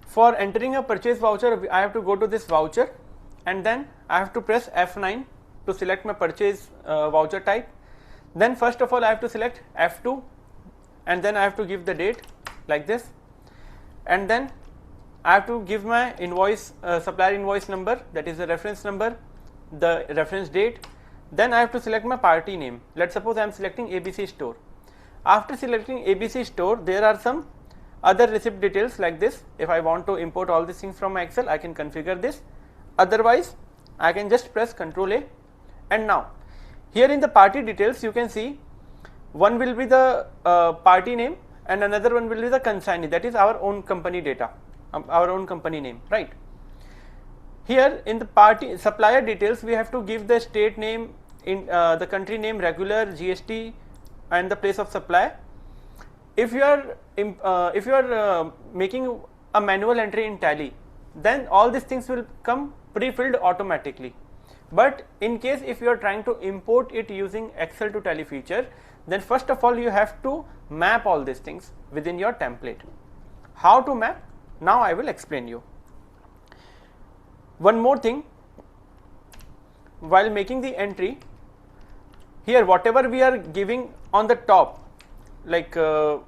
for entering a purchase voucher, I have to go to this voucher, and then I have to press F9 to select my purchase voucher type. Then first of all I have to select F2, and then I have to give the date like this, and then I have to give my invoice, supplier invoice number, that is the reference number, the reference date. Then I have to select my party name. Let's suppose I am selecting ABC store. After selecting ABC store, there are some other receipt details like this. If I want to import all these things from my Excel, I can configure this. Otherwise, I can just press Ctrl A. And now, here in the party details, you can see one will be the party name and another one will be the consignee, that is our own company data, our own company name, right? Here in the party supplier details, we have to give the state name, in the country name, regular, GST, and the place of supply. If you are making a manual entry in Tally, then all these things will come pre-filled automatically. But in case if you are trying to import it using Excel to Tally feature, then first of all you have to map all these things within your template. How to map? Now I will explain you. One more thing, while making the entry, here whatever we are giving on the top, like the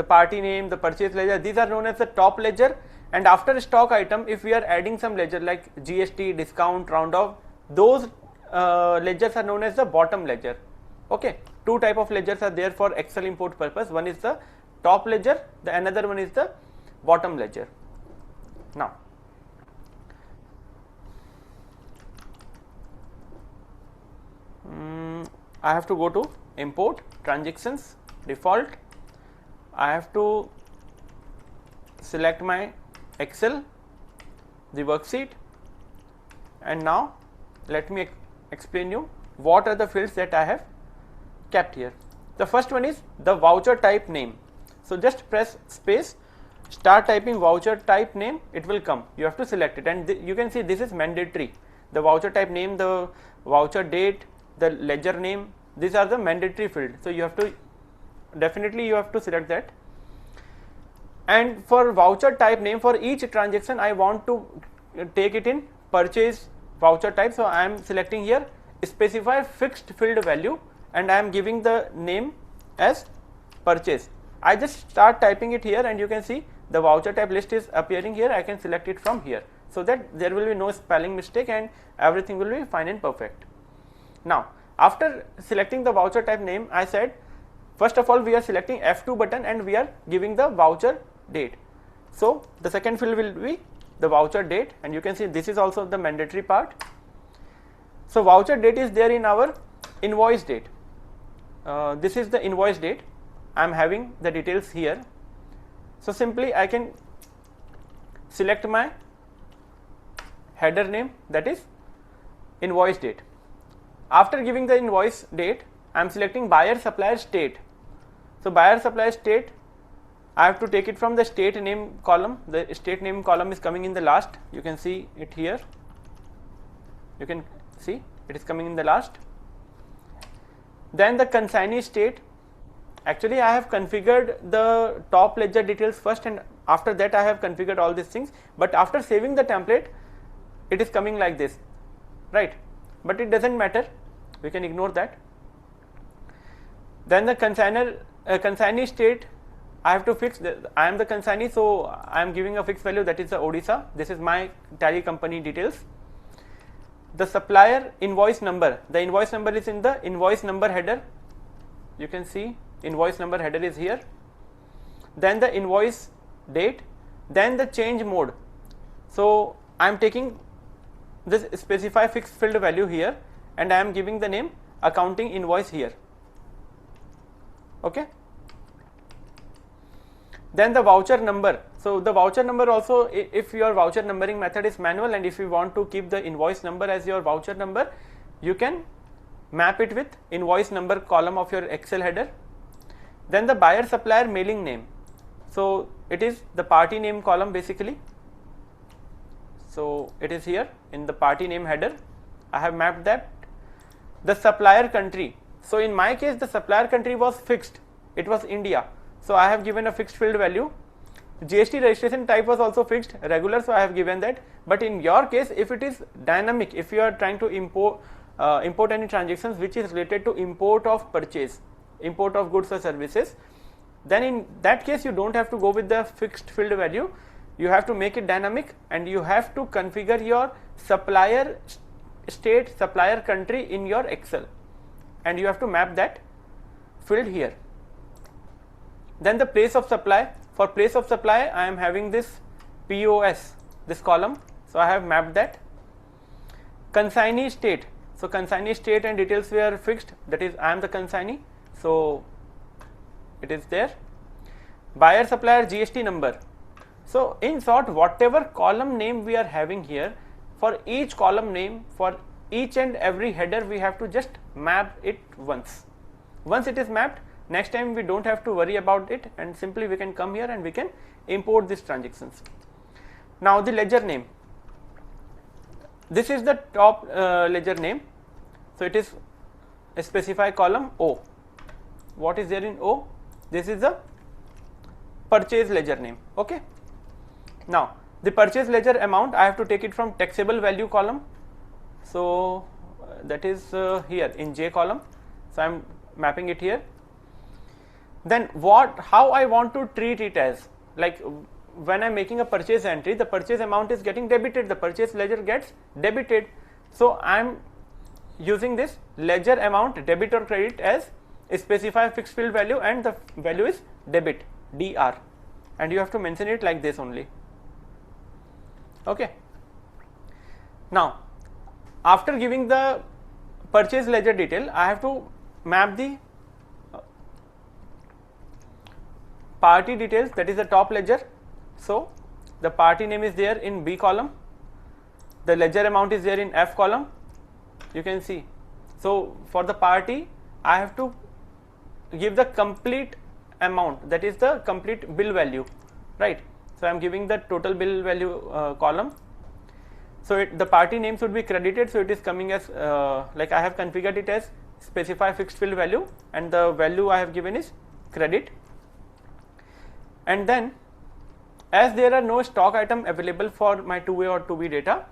party name, the purchase ledger, these are known as the top ledger, and after stock item, if we are adding some ledger like GST, discount, round off, those ledgers are known as the bottom ledger. Okay, two type of ledgers are there for Excel import purpose. One is the top ledger, the another one is the bottom ledger. Now, I have to go to import transactions, default. I have to select my Excel, the worksheet, and now let me explain you what are the fields that I have kept here. The first one is the voucher type name. So just press space, start typing voucher type name, it will come. You have to select it, and you can see this is mandatory. The voucher type name, the voucher date, the ledger name, these are the mandatory field. So you have to definitely you have to select that. And for voucher type name, for each transaction I want to take it in purchase voucher type. So I am selecting here specify fixed field value, and I am giving the name as purchase. I just start typing it here, and you can see the voucher type list is appearing here. I can select it from here, so that there will be no spelling mistake and everything will be fine and perfect. Now, after selecting the voucher type name, I said first of all we are selecting F2 button and we are giving the voucher date. So the second field will be the voucher date, and you can see this is also the mandatory part. So voucher date is there in our invoice date. This is the invoice date. I am having the details here. So simply I can select my header name, that is invoice date. After giving the invoice date, I am selecting buyer supplier state. So buyer supplier state, I have to take it from the state name column. The state name column is coming in the last. You can see it here. You can see it is coming in the last. Then the consignee state. Actually, I have configured the top ledger details first, and after that I have configured all these things. But after saving the template, it is coming like this, right? But it doesn't matter. We can ignore that. Then the consignee state, I have to fix. I am the consignee, so I am giving a fixed value, that is the Odisha. This is my Tally company details. The supplier invoice number. The invoice number is in the invoice number header. You can see invoice number header is here. Then the invoice date. Then the change mode. So I am taking this specify fixed field value here, and I am giving the name accounting invoice here. Okay. Then the voucher number. So the voucher number also, if your voucher numbering method is manual, and if you want to keep the invoice number as your voucher number, you can map it with invoice number column of your Excel header. Then the buyer supplier mailing name. So it is the party name column basically. So it is here in the party name header. I have mapped that. The supplier country. So in my case, the supplier country was fixed. It was India. So I have given a fixed field value. GST registration type was also fixed, regular, so I have given that. But in your case, if it is dynamic, if you are trying to import any transactions which is related to import of purchase, import of goods or services, then in that case you don't have to go with the fixed field value. You have to make it dynamic, and you have to configure your supplier state, supplier country in your Excel, and you have to map that field here. Then the place of supply, for place of supply I am having this POS, this column, so I have mapped that. Consignee state, so consignee state and details were fixed, that is I am the consignee, so it is there. Buyer supplier GST number, so in short whatever column name we are having here, for each column name, for each and every header we have to just map it once. Once it is mapped, next time we don't have to worry about it, and simply we can come here and we can import these transactions. Now the ledger name, this is the top ledger name, so it is a specify column O. What is there in O? This is the purchase ledger name. Okay. Now the purchase ledger amount I have to take it from taxable value column, so that is here in J column, so I am mapping it here. Then how I want to treat it as, like when I am making a purchase entry, the purchase amount is getting debited, the purchase ledger gets debited, so I am using this ledger amount debit or credit as specify fixed field value, and the value is debit, DR, and you have to mention it like this only. Okay. Now after giving the purchase ledger detail, I have to map the party details, that is the top ledger. So the party name is there in B column, the ledger amount is there in F column, you can see. So for the party I have to give the complete amount, that is the complete bill value, right? So I am giving the total bill value column. So the party name should be credited, so it is coming as like I have configured it as specify fixed field value, and the value I have given is credit. And then as there are no stock item available for my 2A or 2B data,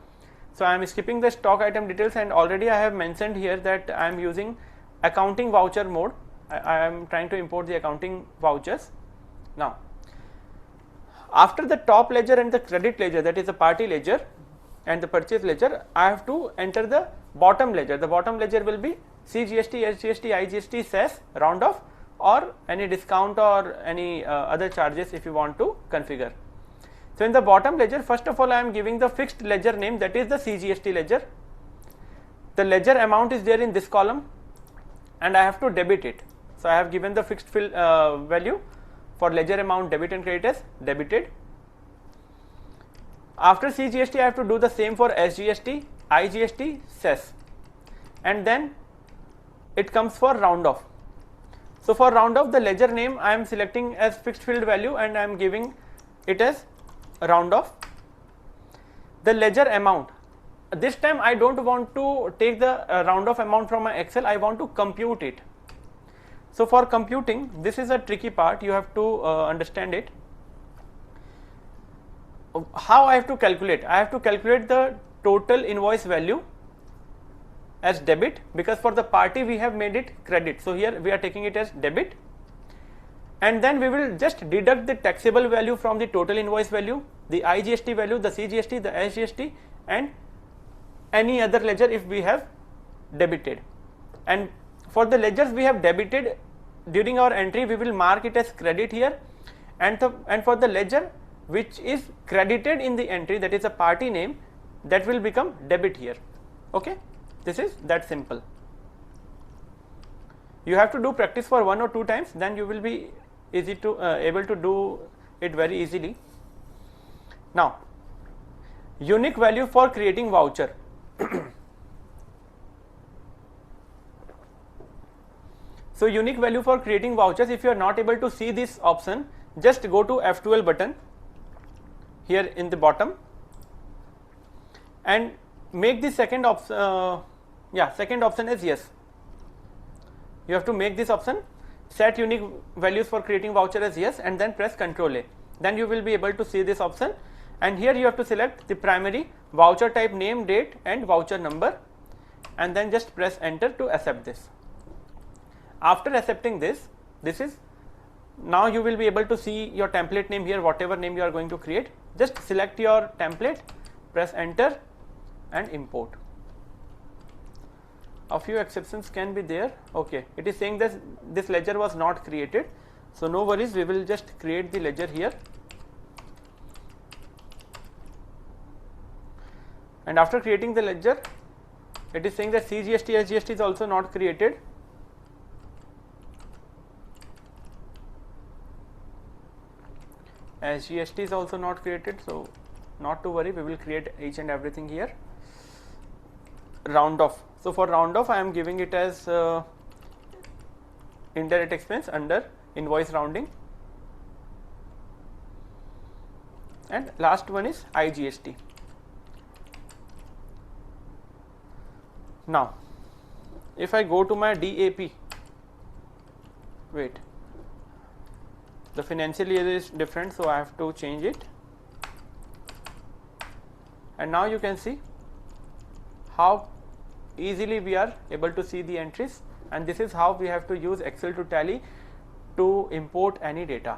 so I am skipping the stock item details, and already I have mentioned here that I am using accounting voucher mode. I am trying to import the accounting vouchers. Now after the top ledger and the credit ledger, that is the party ledger and the purchase ledger, I have to enter the bottom ledger. The bottom ledger will be CGST, SGST, IGST, cess, round off, or any discount or any other charges if you want to configure. So in the bottom ledger, first of all I am giving the fixed ledger name, that is the CGST ledger. The ledger amount is there in this column and I have to debit it. So I have given the fixed value for ledger amount debit and credit as debited. After CGST I have to do the same for SGST, IGST, cess, and then it comes for round off. So for round off, the ledger name I am selecting as fixed field value and I am giving it as round off. The ledger amount, this time I don't want to take the round off amount from my Excel, I want to compute it. So for computing, this is a tricky part, you have to understand it. How I have to calculate? I have to calculate the total invoice value as debit, because for the party we have made it credit, so here we are taking it as debit, and then we will just deduct the taxable value from the total invoice value, the IGST value, the CGST, the SGST, and any other ledger if we have debited. And for the ledgers we have debited during our entry, we will mark it as credit here, and for the ledger which is credited in the entry, that is a party name, that will become debit here. Okay, this is that simple. You have to do practice for 1 or 2 times, then you will be easy to able to do it very easily. Now unique value for creating voucher. So unique value for creating vouchers, if you are not able to see this option, just go to F12 button here in the bottom and make the second option, second option as yes. You have to make this option, set unique values for creating voucher as yes, and then press Ctrl A. Then you will be able to see this option, and here you have to select the primary voucher type, name, date and voucher number, and then just press enter to accept this. After accepting this, this is now you will be able to see your template name here, whatever name you are going to create. Just select your template, press enter and import. A few exceptions can be there. Okay, it is saying that this ledger was not created. So no worries, we will just create the ledger here. And after creating the ledger, it is saying that CGST SGST is also not created. SGST is also not created, so not to worry, we will create each and everything here. Round off. So for round off, I am giving it as indirect expense under invoice rounding. And last one is IGST. Now, if I go to my DAP, wait, the financial year is different, so I have to change it. And now you can see how easily we are able to see the entries, and this is how we have to use Excel to Tally to import any data.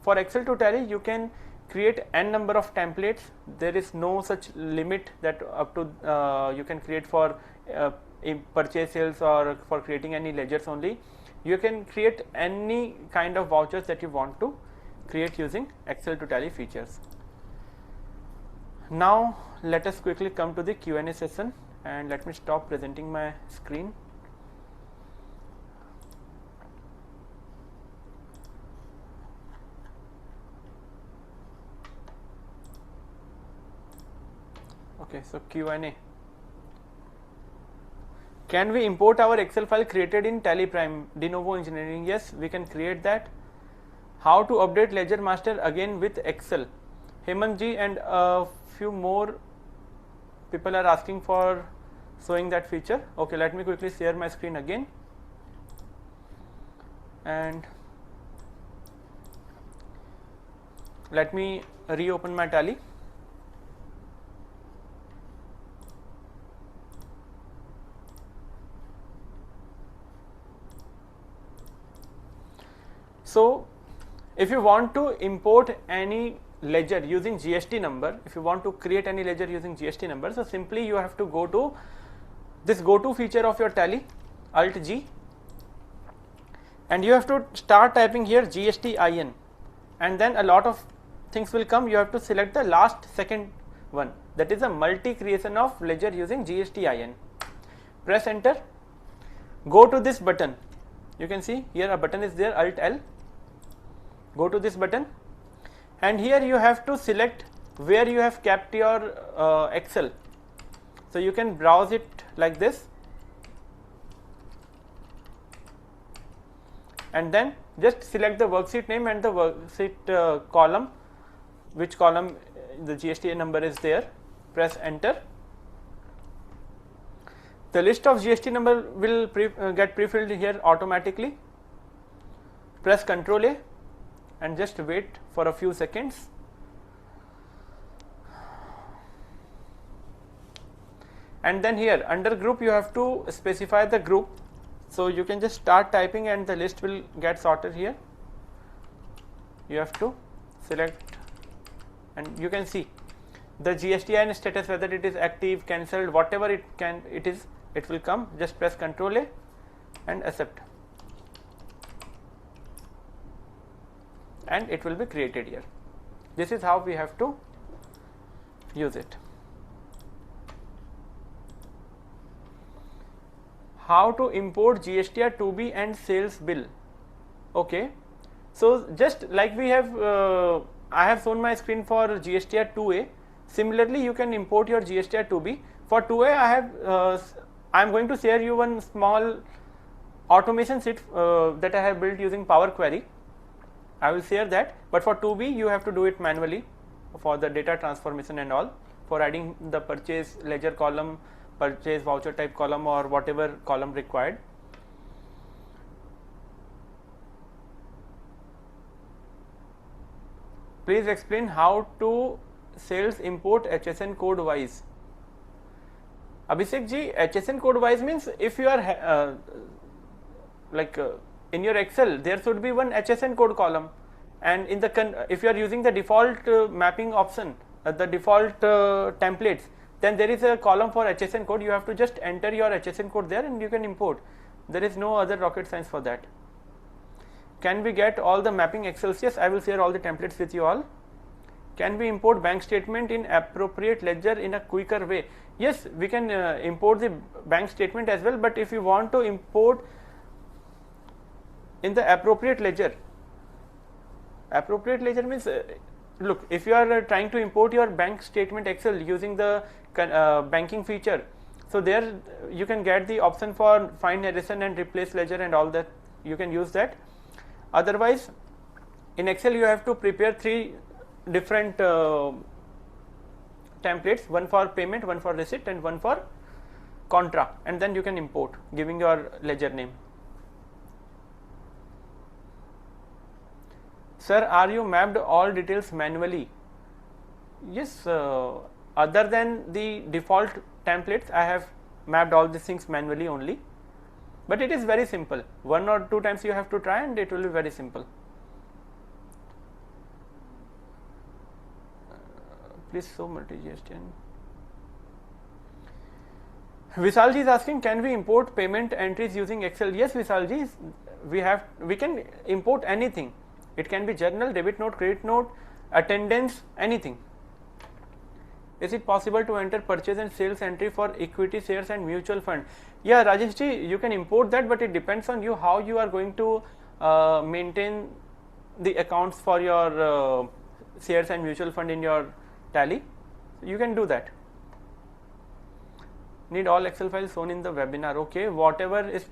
For Excel to Tally, you can create n number of templates. There is no such limit that up to you can create for purchase sales or for creating any ledgers only. You can create any kind of vouchers that you want to create using Excel to Tally features. Now let us quickly come to the Q&A session, and let me stop presenting my screen. Okay, so Q&A. Can we import our Excel file created in TallyPrime de novo engineering? Yes, we can create that. How to update ledger master again with Excel? Hemant ji and a few more people are asking for showing that feature. Okay, let me quickly share my screen again, and let me reopen my Tally. So if you want to import any ledger using GST number, if you want to create any ledger using GST number, so simply you have to go to this go to feature of your Tally, Alt G, and you have to start typing here GSTIN, and then a lot of things will come. You have to select the last second one, that is a multi creation of ledger using GSTIN. Press enter, go to this button. You can see here a button is there, Alt L. Go to this button, and here you have to select where you have kept your Excel. So you can browse it like this, and then just select the worksheet name and the worksheet column, which column the GST number is there. Press enter. The list of GST number will get pre-filled here automatically. Press Ctrl A and just wait for a few seconds. And then here under group you have to specify the group. So you can just start typing and the list will get sorted here. You have to select, and you can see the GSTIN status, whether it is active, cancelled, whatever it is, it will come. Just press Ctrl A and accept, and it will be created here. This is how we have to use it. How to import GSTR 2B and sales bill? Okay, so just like we have I have shown my screen for GSTR 2A. Similarly, you can import your GSTR 2B. For 2A, I am going to share you one small automation sheet that I have built using Power Query. I will share that, but for 2B you have to do it manually for the data transformation and all, for adding the purchase ledger column, purchase voucher type column, or whatever column required. Please explain how to sales import HSN code wise. Abhishek ji, HSN code wise means if you are in your Excel there should be one HSN code column, and in the if you are using the default mapping option, the default templates, then there is a column for HSN code. You have to just enter your HSN code there and you can import. There is no other rocket science for that. Can we get all the mapping Excels? Yes, I will share all the templates with you all. Can we import bank statement in appropriate ledger in a quicker way? Yes, we can import the bank statement as well, but if you want to import in the appropriate ledger means look, if you are trying to import your bank statement Excel using the banking feature, so there you can get the option for find narration and replace ledger and all that, you can use that. Otherwise in Excel you have to prepare 3 different templates, one for payment, one for receipt and one for contra, and then you can import giving your ledger name. Sir, are you mapped all details manually? Yes, other than the default templates I have mapped all these things manually only, but it is very simple. 1 or 2 times you have to try and it will be very simple. Please show multi-GST. Vishalji is asking, can we import payment entries using Excel? Yes, Vishalji, we can import anything. It can be journal, debit note, credit note, attendance, anything. Is it possible to enter purchase and sales entry for equity shares and mutual fund? Yeah, Rajeshji, you can import that, but it depends on you how you are going to maintain the accounts for your shares and mutual fund in your Tally. You can do that. Need all Excel files shown in the webinar. Okay, whatever is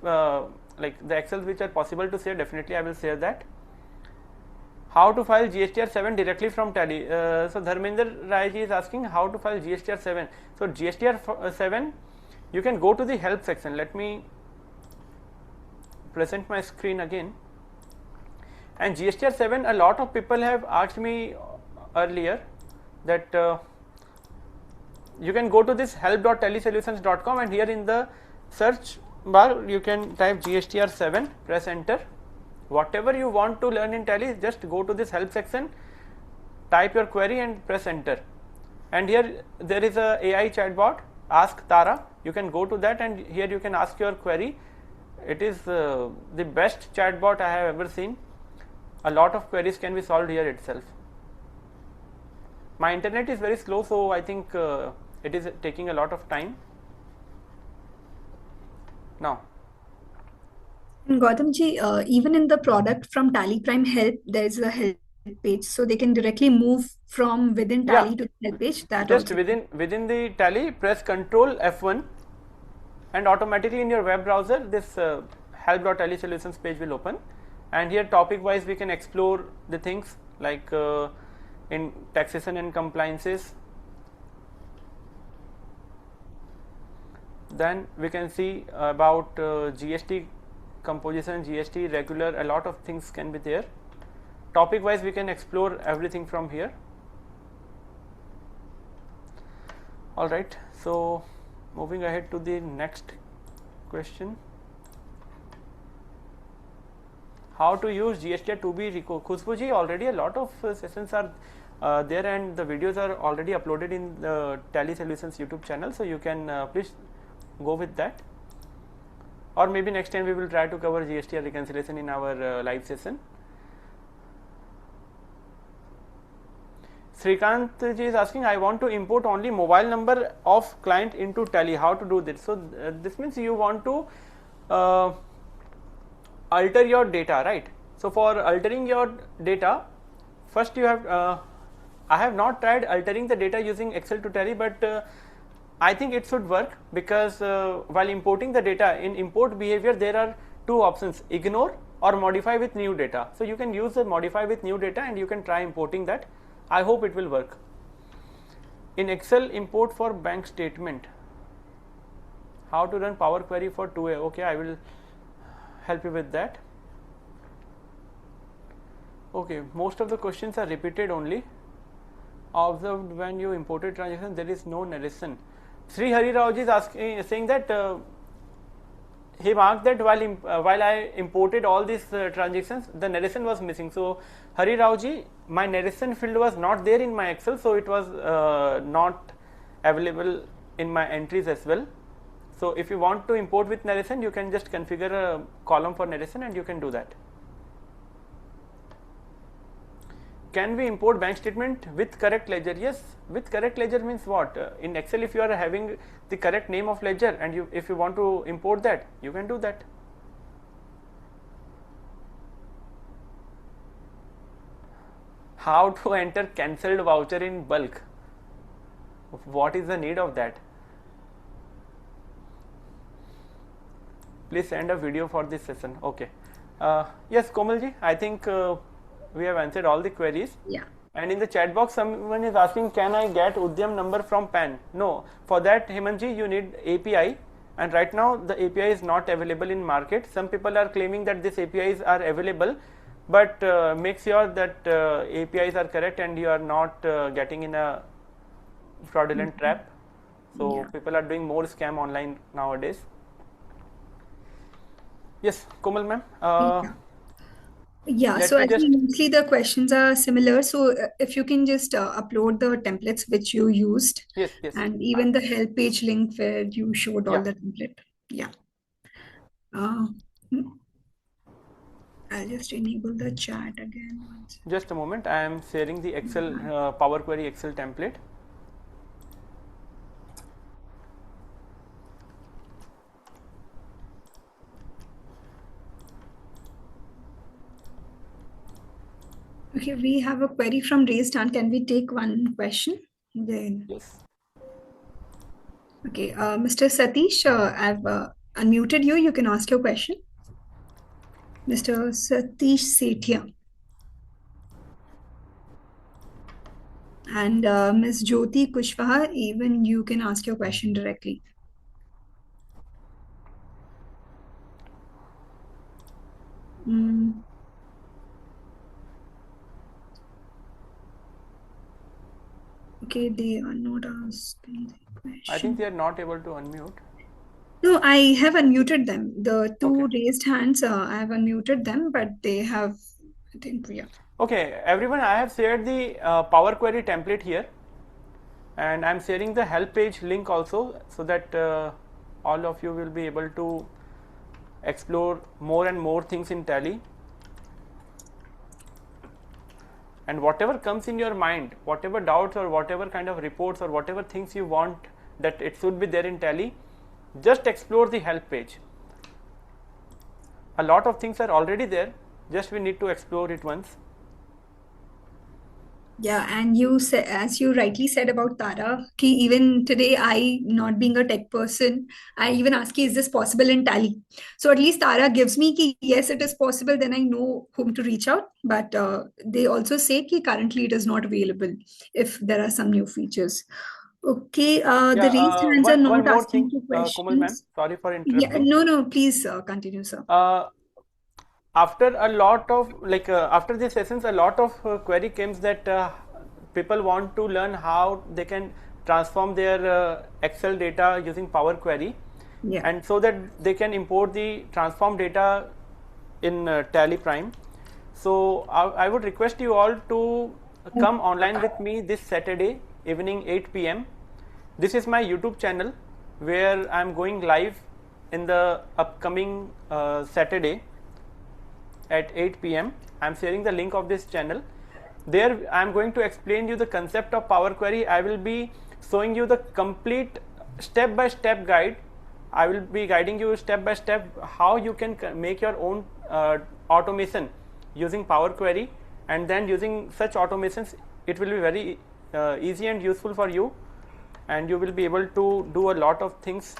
like the Excel which are possible to share, definitely I will share that. How to file GSTR 7 directly from Tally? So Dharmender Rai ji is asking how to file GSTR 7. So GSTR 7, you can go to the help section. Let me present my screen again. And GSTR 7, a lot of people have asked me earlier that you can go to this help.tallysolutions.com and here in the search bar you can type GSTR 7, press enter. Whatever you want to learn in Tally, just go to this help section, type your query and press enter. And here there is a AI chatbot, Ask Tara. You can go to that and here you can ask your query. It is the best chatbot I have ever seen. A lot of queries can be solved here itself. My internet is very slow, so I think it is taking a lot of time. Now, Gautam ji, even in the product from TallyPrime help, there is a help page, so they can directly move from within Tally to the help page. That just also within the Tally, press Ctrl F1, and automatically in your web browser this help.tallysolutions page will open. And here topic wise we can explore the things like in taxation and compliances. Then we can see about GST composition, GST regular, a lot of things can be there. Topic wise we can explore everything from here. Alright, so moving ahead to the next question. How to use GSTR 2B Rico? Khushbu ji, already a lot of sessions are there and the videos are already uploaded in the Tally Solutions YouTube channel, so you can please go with that. Or maybe next time we will try to cover GSTR reconciliation in our live session. Srikant ji is asking, I want to import only mobile number of client into Tally. How to do this? So this means you want to alter your data, right? So for altering your data, first you have I have not tried altering the data using Excel to Tally, but I think it should work because while importing the data, in import behavior there are 2 options, ignore or modify with new data. So you can use the modify with new data and you can try importing that. I hope it will work. In Excel, import for bank statement. How to run Power Query for 2A? Okay, I will help you with that. Okay, most of the questions are repeated only. Observed when you imported transaction, there is no narration. Sri Hari Rao ji is asking, saying that he marked that while I imported all these transactions, the narration was missing. So Hari Rao ji, my narration field was not there in my Excel, so it was not available in my entries as well. So if you want to import with narration, you can just configure a column for narration and you can do that. can we import bank statement with correct ledger? Yes, with correct ledger means what? In Excel, if you are having the correct name of ledger and if you want to import that, you can do that. How to enter cancelled voucher in bulk? What is the need of that? Please send a video for this session. Okay. Yes, Komalji, I think we have answered all the queries. Yeah. And in the chat box, someone is asking, can I get Udyam number from PAN? No. For that, Hemanji, you need API. And right now, the API is not available in market. Some people are claiming that these APIs are available, but make sure that APIs are correct and you are not getting in a fraudulent trap. So Yeah. people are doing more scam online nowadays. Yes, Komal ma'am. Yeah, Let so me I just, think mostly the questions are similar. So if you can just upload the templates which you used yes, yes. and even the help page link where you showed all Yeah, the template. Yeah. Uh, hmm, I'll just enable the chat again once. just a moment. I am sharing the Excel Power Query Excel template. Okay, we have a query from raised hand. Can we take one question? Then, Yes. okay, Mr. Satish, I've unmuted you. You can ask your question. Mr. Satish Sethia. And Ms. Jyoti Kushwaha, even you can ask your question directly. Mm, okay, they are not asking the I think question. they are not able to unmute. No, I have unmuted them. The Okay. two raised hands, I have unmuted them, but they have, I think, yeah. Okay, everyone, I have shared the Power Query template here, and I am sharing the help page link also, so that all of you will be able to explore more and more things in Tally. And whatever comes in your mind, whatever doubts or whatever kind of reports or whatever things you want that it should be there in Tally, just explore the help page. A lot of things are already there, just we need to explore it once. Yeah, and you said, as you rightly said about Tara, ki even today, I not being a tech person, I even ask, ki, is this possible in Tally? So at least Tara gives me ki yes, it is possible. Then I know whom to reach out. But they also say ki currently it is not available if there are some new features. Okay, the Yeah, raised hands are one not more asking thing, two Komal ma'am, questions. sorry for Yeah, interrupting. no, no, please continue, sir. Uh, After a lot of after these sessions, a lot of query comes that people want to learn how they can transform their Excel data using Power Query, Yeah. and so that they can import the transform data in TallyPrime. So I would request you all to come online with me this Saturday evening 8 p.m. This is my YouTube channel where I am going live in the upcoming Saturday at 8 p.m. I am sharing the link of this channel. There I am going to explain you the concept of Power Query. I will be showing you the complete step-by-step guide. I will be guiding you step by step how you can make your own automation using Power Query, and then using such automations it will be very easy and useful for you, and you will be able to do a lot of things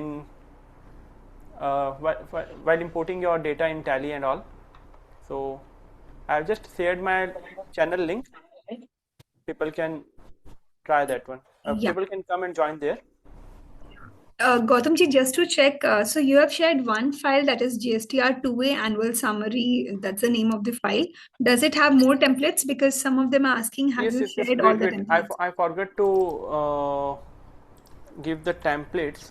in while importing your data in Tally and all. So I have just shared my channel link. People can try that one. Yeah. People can come and join there. Gautamji, just to check, so you have shared one file that is GSTR 2A annual summary. That's the name of the file. Does it have more templates? Because some of them are asking, have Yes, you yes, yes. shared all Wait, the wait. templates? I forgot to give the templates,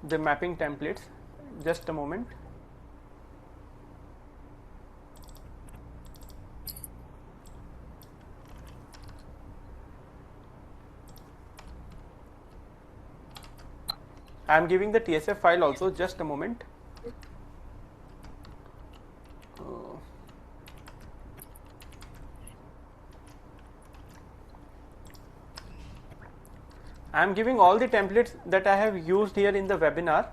the mapping templates. Just a moment. I am giving the TSF file also. Just a moment. I am giving all the templates that I have used here in the webinar,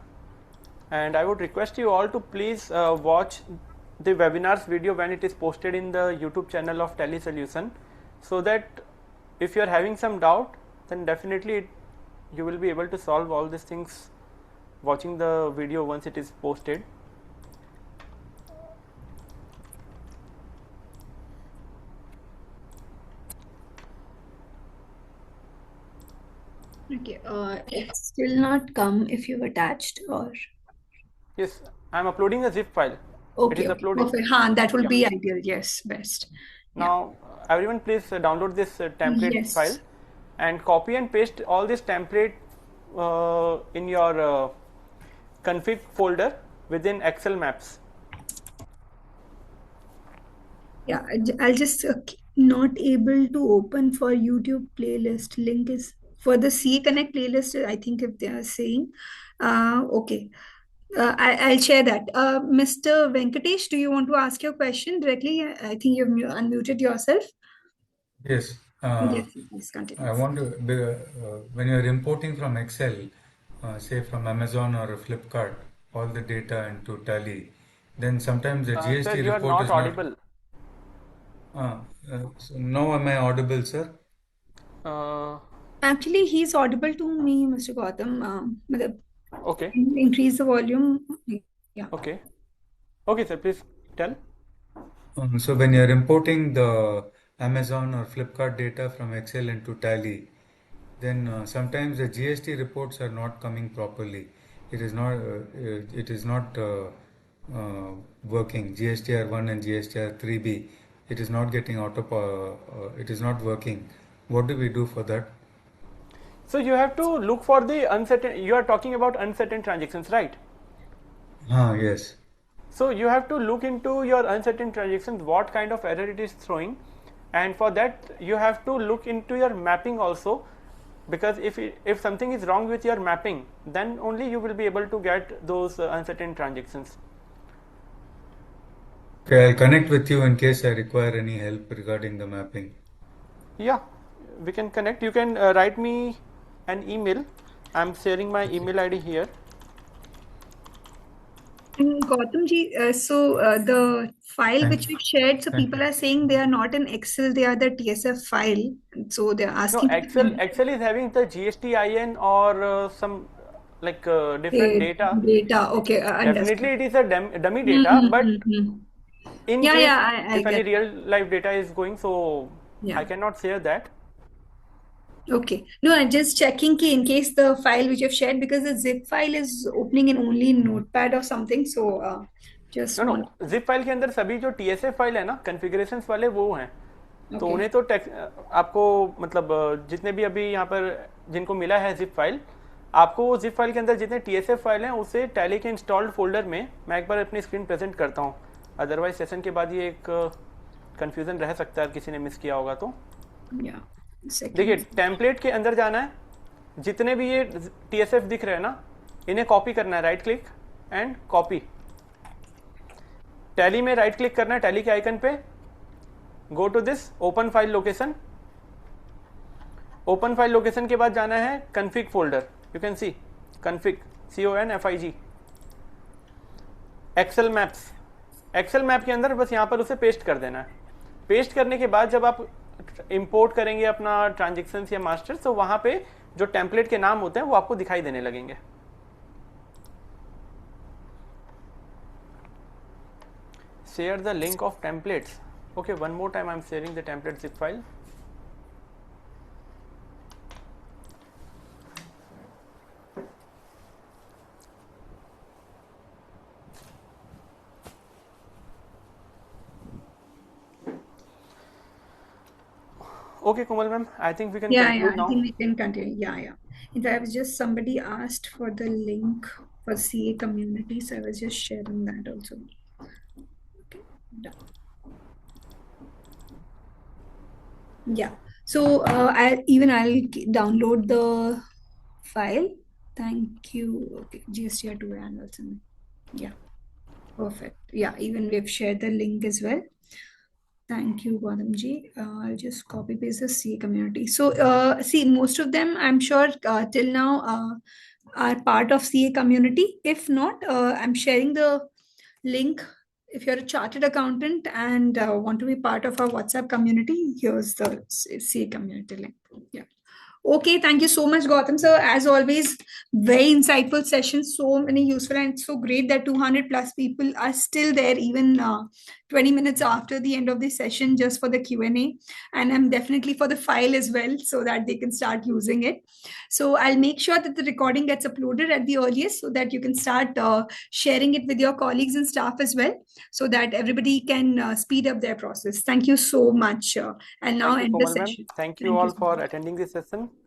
and I would request you all to please watch the webinar's video when it is posted in the YouTube channel of Tally Solution, so that if you are having some doubt, then definitely you will be able to solve all these things watching the video once it is posted. Okay, it's still not come if you've attached or. Yes, I am uploading a zip file. It is Okay, okay, uploading. perfect. That will Yeah. be ideal. Yes, best. Yeah. Now, everyone, please download this template file Yes. and copy and paste all this template in your config folder within Excel maps. Yeah, I'll just not able to open for YouTube playlist. Link is for the C Connect playlist. I think if they are saying, okay, I'll share that. Mr. Venkatesh, do you want to ask your question directly? I think you've unmuted yourself. Yes, Yes, yes, continue. I want to, when you're importing from Excel, say from Amazon or Flipkart, all the data into Tally, then sometimes the Sir, GST you are report not is not. audible. So now am I audible, sir? Uh, Actually, he's audible to me, Mr. Gautam. Matlab, okay, increase the volume. Yeah. okay, okay, sir, please tell. So when you're importing the Amazon or Flipkart data from Excel into Tally, then sometimes the GST reports are not coming properly. It is not working. GSTR1 and GSTR3B, it is not getting it is not working. What do we do for that? So you have to look for the uncertain. You are talking about uncertain transactions, right? Yes. So you have to look into your uncertain transactions, what kind of error it is throwing, and for that you have to look into your mapping also, because if something is wrong with your mapping, then only you will be able to get those uncertain transactions. Okay, I'll connect with you in case I require any help regarding the mapping. Yeah, we can connect. You can write me an email. I'm sharing my email ID here. Gautam ji, the file which Thank you. you shared, so Thank people are saying they are not in Excel, they are the TSF file. So they're No, asking. Excel is having the GSTIN or some different Okay, data. data. Okay, Definitely understood. it is a dummy data, but Mm-hmm. in Yeah, case yeah, I if any get. real life data is going, so I Yeah. cannot share that. Okay. No, I'm just checking ki in case the file which you've shared, because the zip file is opening in only Notepad or something. So just no no, want. Zip file के अंदर सभी जो TSF file है ना, कन्फिग्रेशंस वाले वो हैं, तो Okay. उन्हें तो आपको मतलब जितने भी अभी यहाँ पर जिनको मिला है जिप फाइल, आपको वो जिप फाइल के अंदर जितने TSF फाइल हैं उसे टैली के इंस्टॉल्ड फोल्डर में मैं एक बार अपनी स्क्रीन प्रेजेंट करता हूँ, अदरवाइज सेशन के बाद ये एक कन्फ्यूज़न रह सकता है, किसी ने मिस किया होगा तो। Yeah. देखिए Second. टेम्पलेट के अंदर जाना है, जितने भी ये TSF दिख रहे हैं ना, इन्हें कॉपी करना है, right click and copy. Tally में राइट क्लिक करना है, टैली के आइकन पे, go to this open file location. Open file location के बाद जाना है config folder, you can see config, CONFIG, Excel maps. Excel map के अंदर बस यहां पर उसे पेस्ट कर देना है। पेस्ट करने के बाद जब आप इंपोर्ट करेंगे अपना ट्रांजेक्शन या मास्टर, तो वहां पे जो टेम्पलेट के नाम होते हैं वो आपको दिखाई देने लगेंगे। Share the link of templates. Okay, one more time I'm sharing the template zip file. Okay, Komal ma'am, I think we can Yeah, yeah, conclude I think now. we can continue. Yeah, yeah. In fact, I was just somebody asked for the link for CA community, so I was just sharing that also. Okay, done. Yeah. So I'll download the file. Thank you. Okay, GSTR2 and also. Yeah, perfect. Yeah, even we've shared the link as well. Thank you, Gautam ji. I'll just copy paste the CA community. So, see, most of them, I'm sure, till now are part of CA community. If not, I'm sharing the link. If you're a chartered accountant and want to be part of our WhatsApp community, here's the CA community link. Yeah. Okay, thank you so much, Gautam sir. As always, very insightful session, so many useful, and so great that 200 plus people are still there, even 20 minutes after the end of the session, just for the Q&A. And I'm definitely for the file as well, so that they can start using it. So I'll make sure that the recording gets uploaded at the earliest, so that you can start sharing it with your colleagues and staff as well, so that everybody can speed up their process. Thank you so much. I'll now Thank you end so the much, ma'am. session. Thank you Thank you all so for much. attending this session.